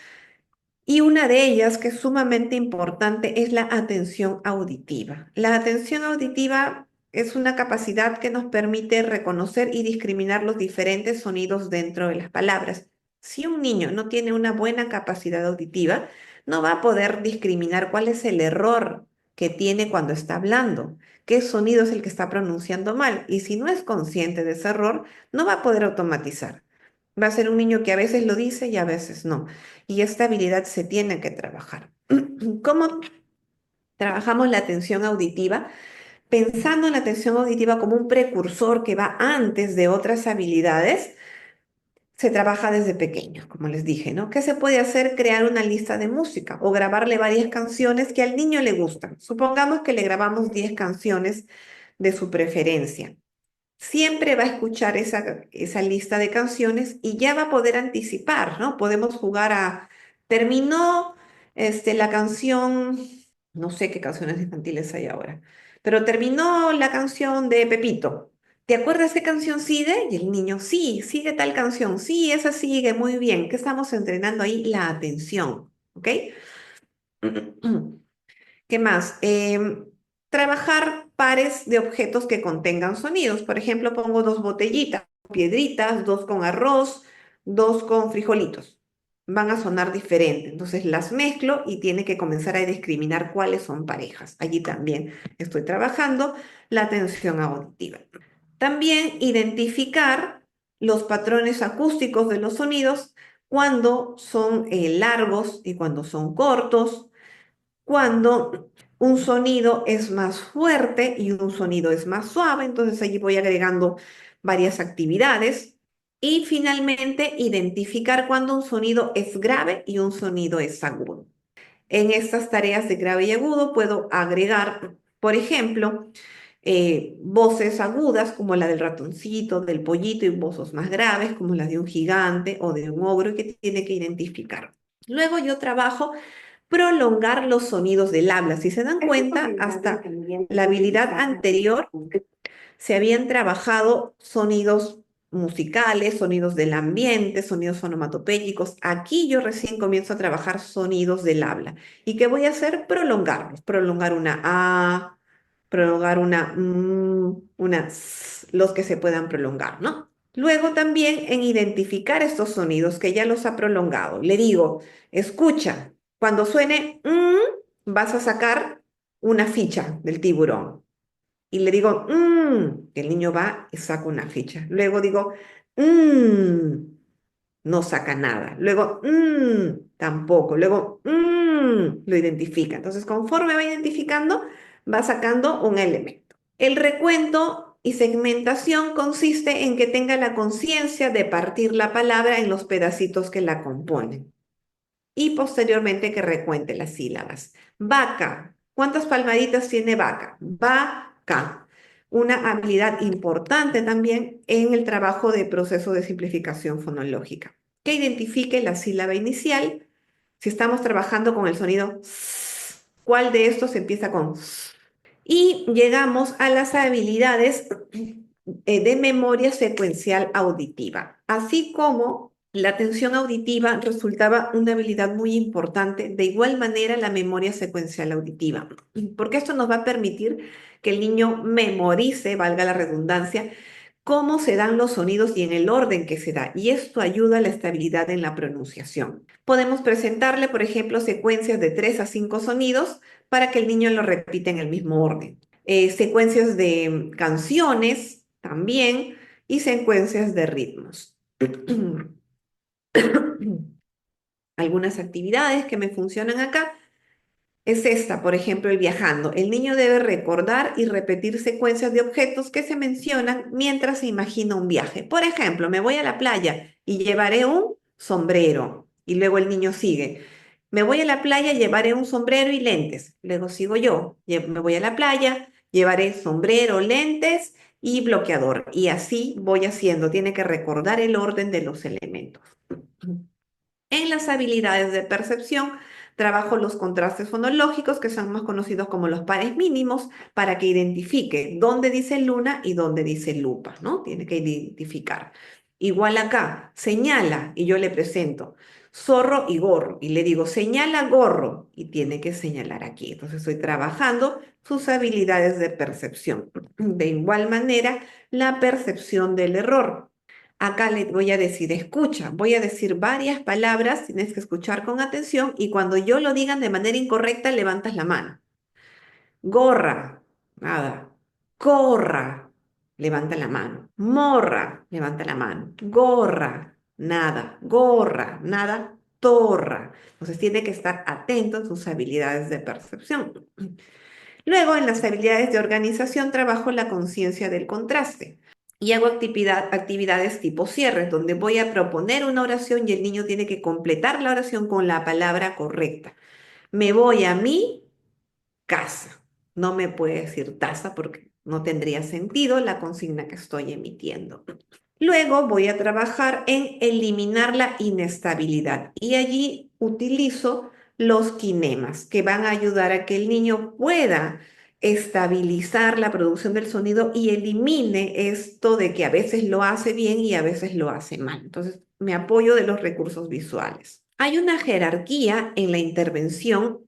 Y una de ellas, que es sumamente importante, es la atención auditiva. La atención auditiva es una capacidad que nos permite reconocer y discriminar los diferentes sonidos dentro de las palabras. Si un niño no tiene una buena capacidad auditiva, no va a poder discriminar cuál es el error que tiene cuando está hablando, qué sonido es el que está pronunciando mal. Y si no es consciente de ese error, no va a poder automatizar. Va a ser un niño que a veces lo dice y a veces no. Y esta habilidad se tiene que trabajar. ¿Cómo trabajamos la atención auditiva? Pensando en la atención auditiva como un precursor que va antes de otras habilidades, se trabaja desde pequeños, como les dije, ¿no? ¿Qué se puede hacer? Crear una lista de música o grabarle varias canciones que al niño le gustan. Supongamos que le grabamos 10 canciones de su preferencia. Siempre va a escuchar esa lista de canciones y ya va a poder anticipar, ¿no? Podemos jugar terminó la canción, no sé qué canciones infantiles hay ahora, pero terminó la canción de Pepito. ¿Te acuerdas qué canción sigue? Y el niño, sí, sigue tal canción, sí, esa sigue, muy bien. ¿Qué estamos entrenando ahí? La atención, ¿ok? ¿Qué más? Trabajar pares de objetos que contengan sonidos. Por ejemplo, pongo dos botellitas, piedritas, dos con arroz, dos con frijolitos. Van a sonar diferente. Entonces las mezclo y tiene que comenzar a discriminar cuáles son parejas. Allí también estoy trabajando la atención auditiva. También identificar los patrones acústicos de los sonidos cuando son largos y cuando son cortos, cuando un sonido es más fuerte y un sonido es más suave, entonces allí voy agregando varias actividades. Y finalmente, identificar cuando un sonido es grave y un sonido es agudo. En estas tareas de grave y agudo puedo agregar, por ejemplo, voces agudas como la del ratoncito, del pollito y voces más graves como las de un gigante o de un ogro que tiene que identificar. Luego yo trabajo prolongar los sonidos del habla. Si se dan cuenta, hasta la habilidad anterior se habían trabajado sonidos musicales, sonidos del ambiente, sonidos onomatopéyicos. Aquí yo recién comienzo a trabajar sonidos del habla. ¿Y qué voy a hacer? Prolongarlos. Prolongar una A, prolongar una S, los que se puedan prolongar, ¿no? Luego también en identificar estos sonidos que ya los ha prolongado. Le digo, escucha, cuando suene vas a sacar una ficha del tiburón. Y le digo, el niño va y saca una ficha. Luego digo, no saca nada. Luego, tampoco. Luego, lo identifica. Entonces, conforme va identificando, va sacando un elemento. El recuento y segmentación consiste en que tenga la conciencia de partir la palabra en los pedacitos que la componen y posteriormente que recuente las sílabas. Vaca. ¿Cuántas palmaditas tiene vaca? Vaca. Una habilidad importante también en el trabajo de proceso de simplificación fonológica. Que identifique la sílaba inicial. Si estamos trabajando con el sonido S, ¿cuál de estos empieza con S? Y llegamos a las habilidades de memoria secuencial auditiva, así como la atención auditiva resultaba una habilidad muy importante, de igual manera la memoria secuencial auditiva, porque esto nos va a permitir que el niño memorice, valga la redundancia, cómo se dan los sonidos y en el orden que se da, y esto ayuda a la estabilidad en la pronunciación. Podemos presentarle, por ejemplo, secuencias de 3 a 5 sonidos para que el niño lo repita en el mismo orden. Secuencias de canciones también y secuencias de ritmos. Algunas actividades que me funcionan acá es esta, por ejemplo, el viajando. El niño debe recordar y repetir secuencias de objetos que se mencionan mientras se imagina un viaje. Por ejemplo, me voy a la playa y llevaré un sombrero. Y luego el niño sigue. Me voy a la playa, llevaré un sombrero y lentes. Luego sigo yo. Me voy a la playa, llevaré sombrero, lentes y bloqueador. Y así voy haciendo. Tiene que recordar el orden de los elementos. En las habilidades de percepción, trabajo los contrastes fonológicos, que son más conocidos como los pares mínimos, para que identifique dónde dice luna y dónde dice lupa, ¿no? Tiene que identificar. Igual acá, señala y yo le presento zorro y gorro y le digo señala gorro y tiene que señalar aquí. Entonces estoy trabajando sus habilidades de percepción. De igual manera, la percepción del error. Acá le voy a decir, escucha, voy a decir varias palabras, tienes que escuchar con atención y cuando yo lo digan de manera incorrecta, levantas la mano. Gorra, nada. Corra, levanta la mano. Morra, levanta la mano. Gorra, nada. Gorra, nada. Torra. Entonces tiene que estar atento en sus habilidades de percepción. Luego, en las habilidades de organización, trabajo la conciencia del contraste y hago actividades tipo cierres, donde voy a proponer una oración y el niño tiene que completar la oración con la palabra correcta. Me voy a mi casa. No me puede decir taza porque no tendría sentido la consigna que estoy emitiendo. Luego voy a trabajar en eliminar la inestabilidad y allí utilizo los kinemas que van a ayudar a que el niño pueda estabilizar la producción del sonido y elimine esto de que a veces lo hace bien y a veces lo hace mal. Entonces, me apoyo de los recursos visuales. Hay una jerarquía en la intervención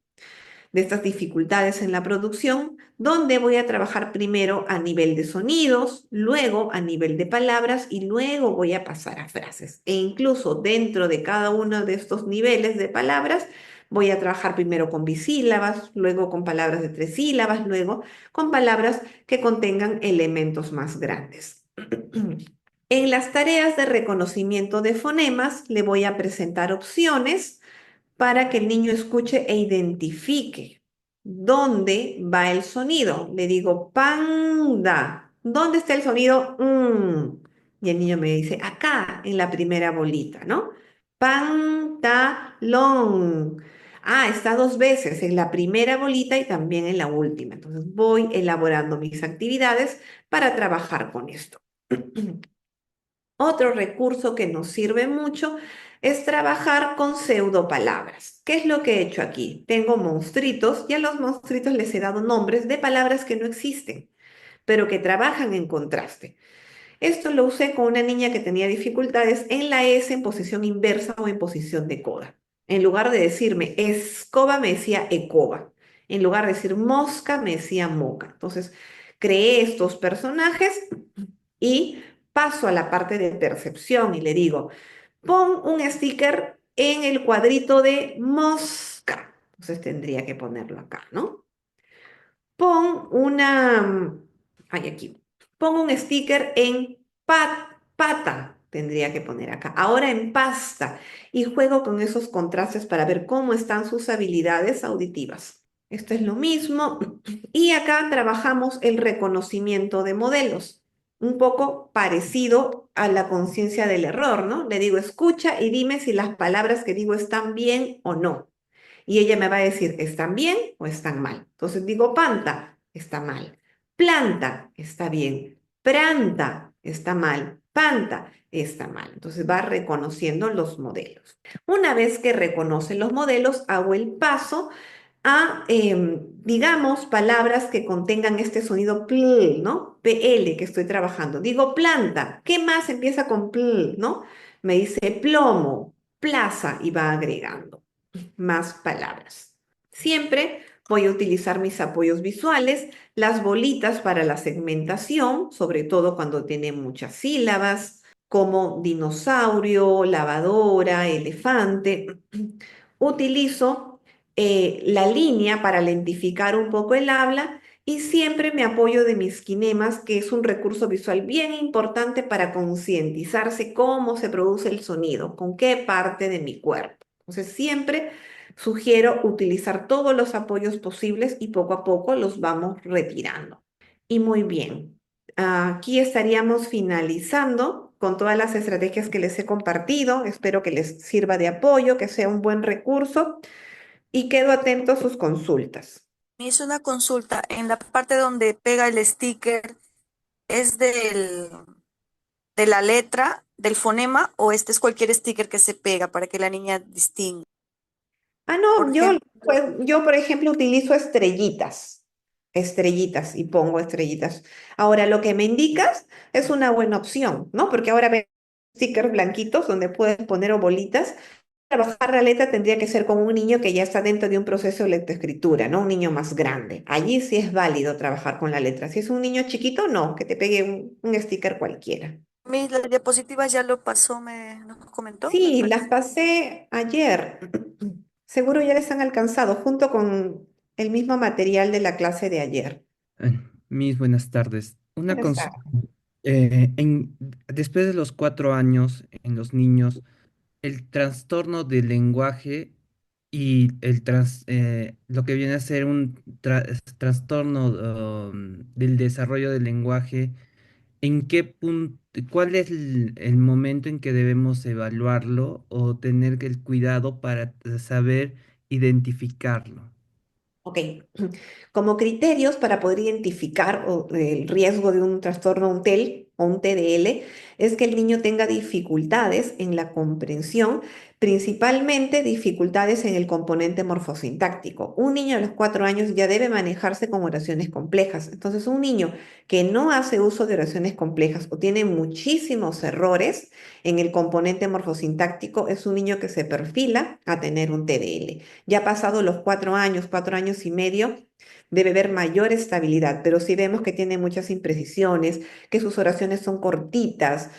de estas dificultades en la producción, donde voy a trabajar primero a nivel de sonidos, luego a nivel de palabras y luego voy a pasar a frases. E incluso dentro de cada uno de estos niveles de palabras, voy a trabajar primero con bisílabas, luego con palabras de tres sílabas, luego con palabras que contengan elementos más grandes. En las tareas de reconocimiento de fonemas, le voy a presentar opciones para que el niño escuche e identifique dónde va el sonido. Le digo, panda, ¿dónde está el sonido? Mm. Y el niño me dice, acá, en la primera bolita, ¿no? Pantalón. Ah, está dos veces, en la primera bolita y también en la última. Entonces voy elaborando mis actividades para trabajar con esto. Otro recurso que nos sirve mucho es trabajar con pseudopalabras. ¿Qué es lo que he hecho aquí? Tengo monstruitos y a los monstruitos les he dado nombres de palabras que no existen, pero que trabajan en contraste. Esto lo usé con una niña que tenía dificultades en la S en posición inversa o en posición de coda. En lugar de decirme escoba, me decía ecoba. En lugar de decir mosca, me decía moca. Entonces, creé estos personajes y paso a la parte de percepción y le digo, pon un sticker en el cuadrito de mosca. Entonces tendría que ponerlo acá, ¿no? Pon una, ay, aquí, pon un sticker en pata, tendría que poner acá. Ahora en pasta y juego con esos contrastes para ver cómo están sus habilidades auditivas. Esto es lo mismo. Y acá trabajamos el reconocimiento de modelos, un poco parecido a la conciencia del error, ¿no? Le digo, escucha y dime si las palabras que digo están bien o no. Y ella me va a decir, ¿están bien o están mal? Entonces digo, panta, está mal. Planta, está bien. Pranta, está mal. Panta, está mal. Entonces va reconociendo los modelos. Una vez que reconoce los modelos, hago el paso a, digamos, palabras que contengan este sonido pl, ¿no? PL que estoy trabajando. Digo planta, ¿qué más empieza con pl, ¿no? Me dice plomo, plaza y va agregando más palabras. Siempre voy a utilizar mis apoyos visuales, las bolitas para la segmentación, sobre todo cuando tiene muchas sílabas, como dinosaurio, lavadora, elefante. Utilizo la línea para lentificar un poco el habla y siempre me apoyo de mis kinemas, que es un recurso visual bien importante para concientizarse cómo se produce el sonido, con qué parte de mi cuerpo. Entonces siempre sugiero utilizar todos los apoyos posibles y poco a poco los vamos retirando. Y muy bien, aquí estaríamos finalizando con todas las estrategias que les he compartido. Espero que les sirva de apoyo, que sea un buen recurso y quedo atento a sus consultas. Me hizo una consulta en la parte donde pega el sticker, es de la letra. del fonema o este es cualquier sticker que se pega para que la niña distinga? Ah, Por no, ejemplo, yo, por ejemplo, utilizo estrellitas, estrellitas y pongo estrellitas. Ahora, lo que me indicas es una buena opción, ¿no? Porque ahora ven stickers blanquitos donde puedes poner o bolitas. Trabajar la letra tendría que ser con un niño que ya está dentro de un proceso de lectoescritura, ¿no? Un niño más grande. Allí sí es válido trabajar con la letra. Si es un niño chiquito, no, que te pegue un sticker cualquiera. las diapositivas ya lo pasó, nos comentó, me Sí, las parece. pasé ayer. Seguro ya les han alcanzado junto con el mismo material de la clase de ayer. Mis buenas tardes. Una Buenas consulta. tardes. Después de los 4 años en los niños, el trastorno del lenguaje y lo que viene a ser un trastorno del desarrollo del lenguaje, ¿en qué punto, cuál es el momento en que debemos evaluarlo o tener el cuidado para saber identificarlo? Ok, como criterios para poder identificar el riesgo de un trastorno, un TEL o un TDL, es que el niño tenga dificultades en la comprensión, principalmente dificultades en el componente morfosintáctico. Un niño a los 4 años ya debe manejarse con oraciones complejas. Entonces, un niño que no hace uso de oraciones complejas o tiene muchísimos errores en el componente morfosintáctico es un niño que se perfila a tener un TDL. Ya pasado los 4 años, 4 años y medio, debe haber mayor estabilidad, pero si vemos que tiene muchas imprecisiones, que sus oraciones son cortitas,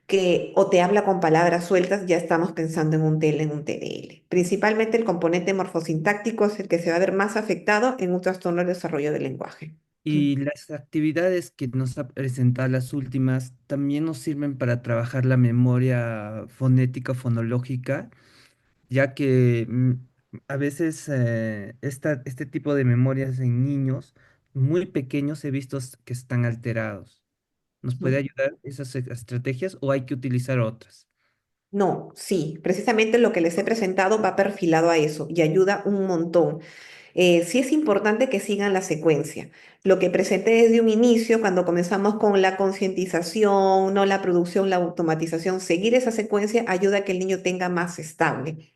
que o te habla con palabras sueltas, ya estamos pensando en un TL, en un TDL. Principalmente el componente morfosintáctico es el que se va a ver más afectado en un trastorno del desarrollo del lenguaje. Y las actividades que nos ha presentado las últimas también nos sirven para trabajar la memoria fonética, fonológica, ya que a veces este tipo de memorias en niños muy pequeños he visto que están alterados. ¿Nos puede ayudar esas estrategias o hay que utilizar otras? No, sí, precisamente lo que les he presentado va perfilado a eso y ayuda un montón. Sí es importante que sigan la secuencia. Lo que presenté desde un inicio, cuando comenzamos con la concientización, no la producción, la automatización, seguir esa secuencia ayuda a que el niño tenga más estable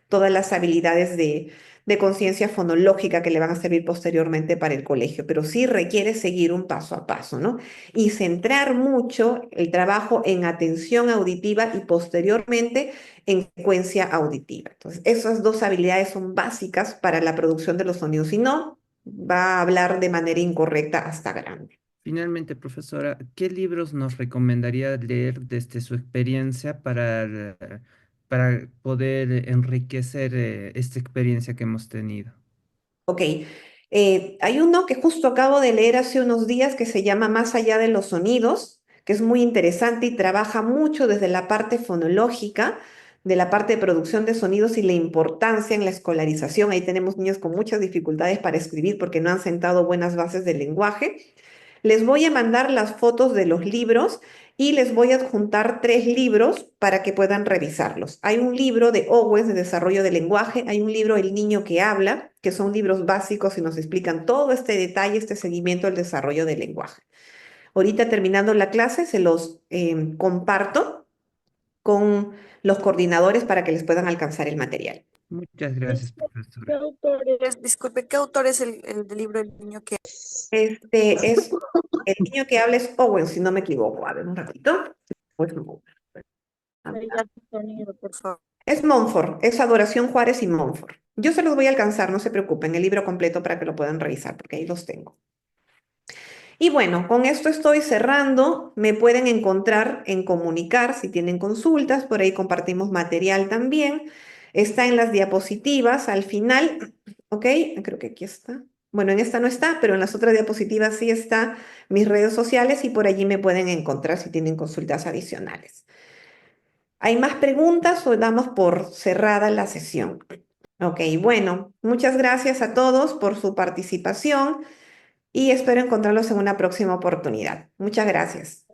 todas las habilidades de conciencia fonológica que le van a servir posteriormente para el colegio, pero sí requiere seguir un paso a paso, ¿no? Y centrar mucho el trabajo en atención auditiva y posteriormente en secuencia auditiva. Entonces, esas dos habilidades son básicas para la producción de los sonidos, si no, va a hablar de manera incorrecta hasta grande. Finalmente, profesora, ¿qué libros nos recomendaría leer desde su experiencia para poder enriquecer esta experiencia que hemos tenido? Ok, hay uno que justo acabo de leer hace unos días que se llama Más allá de los sonidos, que es muy interesante y trabaja mucho desde la parte fonológica, de la parte de producción de sonidos y la importancia en la escolarización. Ahí tenemos niños con muchas dificultades para escribir porque no han sentado buenas bases del lenguaje. Les voy a mandar las fotos de los libros y les voy a adjuntar 3 libros para que puedan revisarlos. Hay un libro de Owens de desarrollo del lenguaje, hay un libro El niño que habla, que son libros básicos y nos explican todo este detalle, este seguimiento del desarrollo del lenguaje. Ahorita terminando la clase se los comparto con los coordinadores para que les puedan alcanzar el material. Muchas gracias, ¿Qué profesora. autor disculpe, ¿qué autor es el del libro El niño que Este es El niño que habla es Owen, si no me equivoco. A ver, un ratito. Pues, habla? Sonido, por favor. es Montfort, es Adoración Juárez y Montfort. Yo se los voy a alcanzar, no se preocupen, el libro completo para que lo puedan revisar, porque ahí los tengo. Y bueno, con esto estoy cerrando. Me pueden encontrar en Comunicar si tienen consultas, por ahí compartimos material también. Está en las diapositivas al final, ¿ok? Creo que aquí está. Bueno, en esta no está, pero en las otras diapositivas sí está mis redes sociales y por allí me pueden encontrar si tienen consultas adicionales. ¿Hay más preguntas o damos por cerrada la sesión? Ok, bueno, muchas gracias a todos por su participación y espero encontrarlos en una próxima oportunidad. Muchas gracias.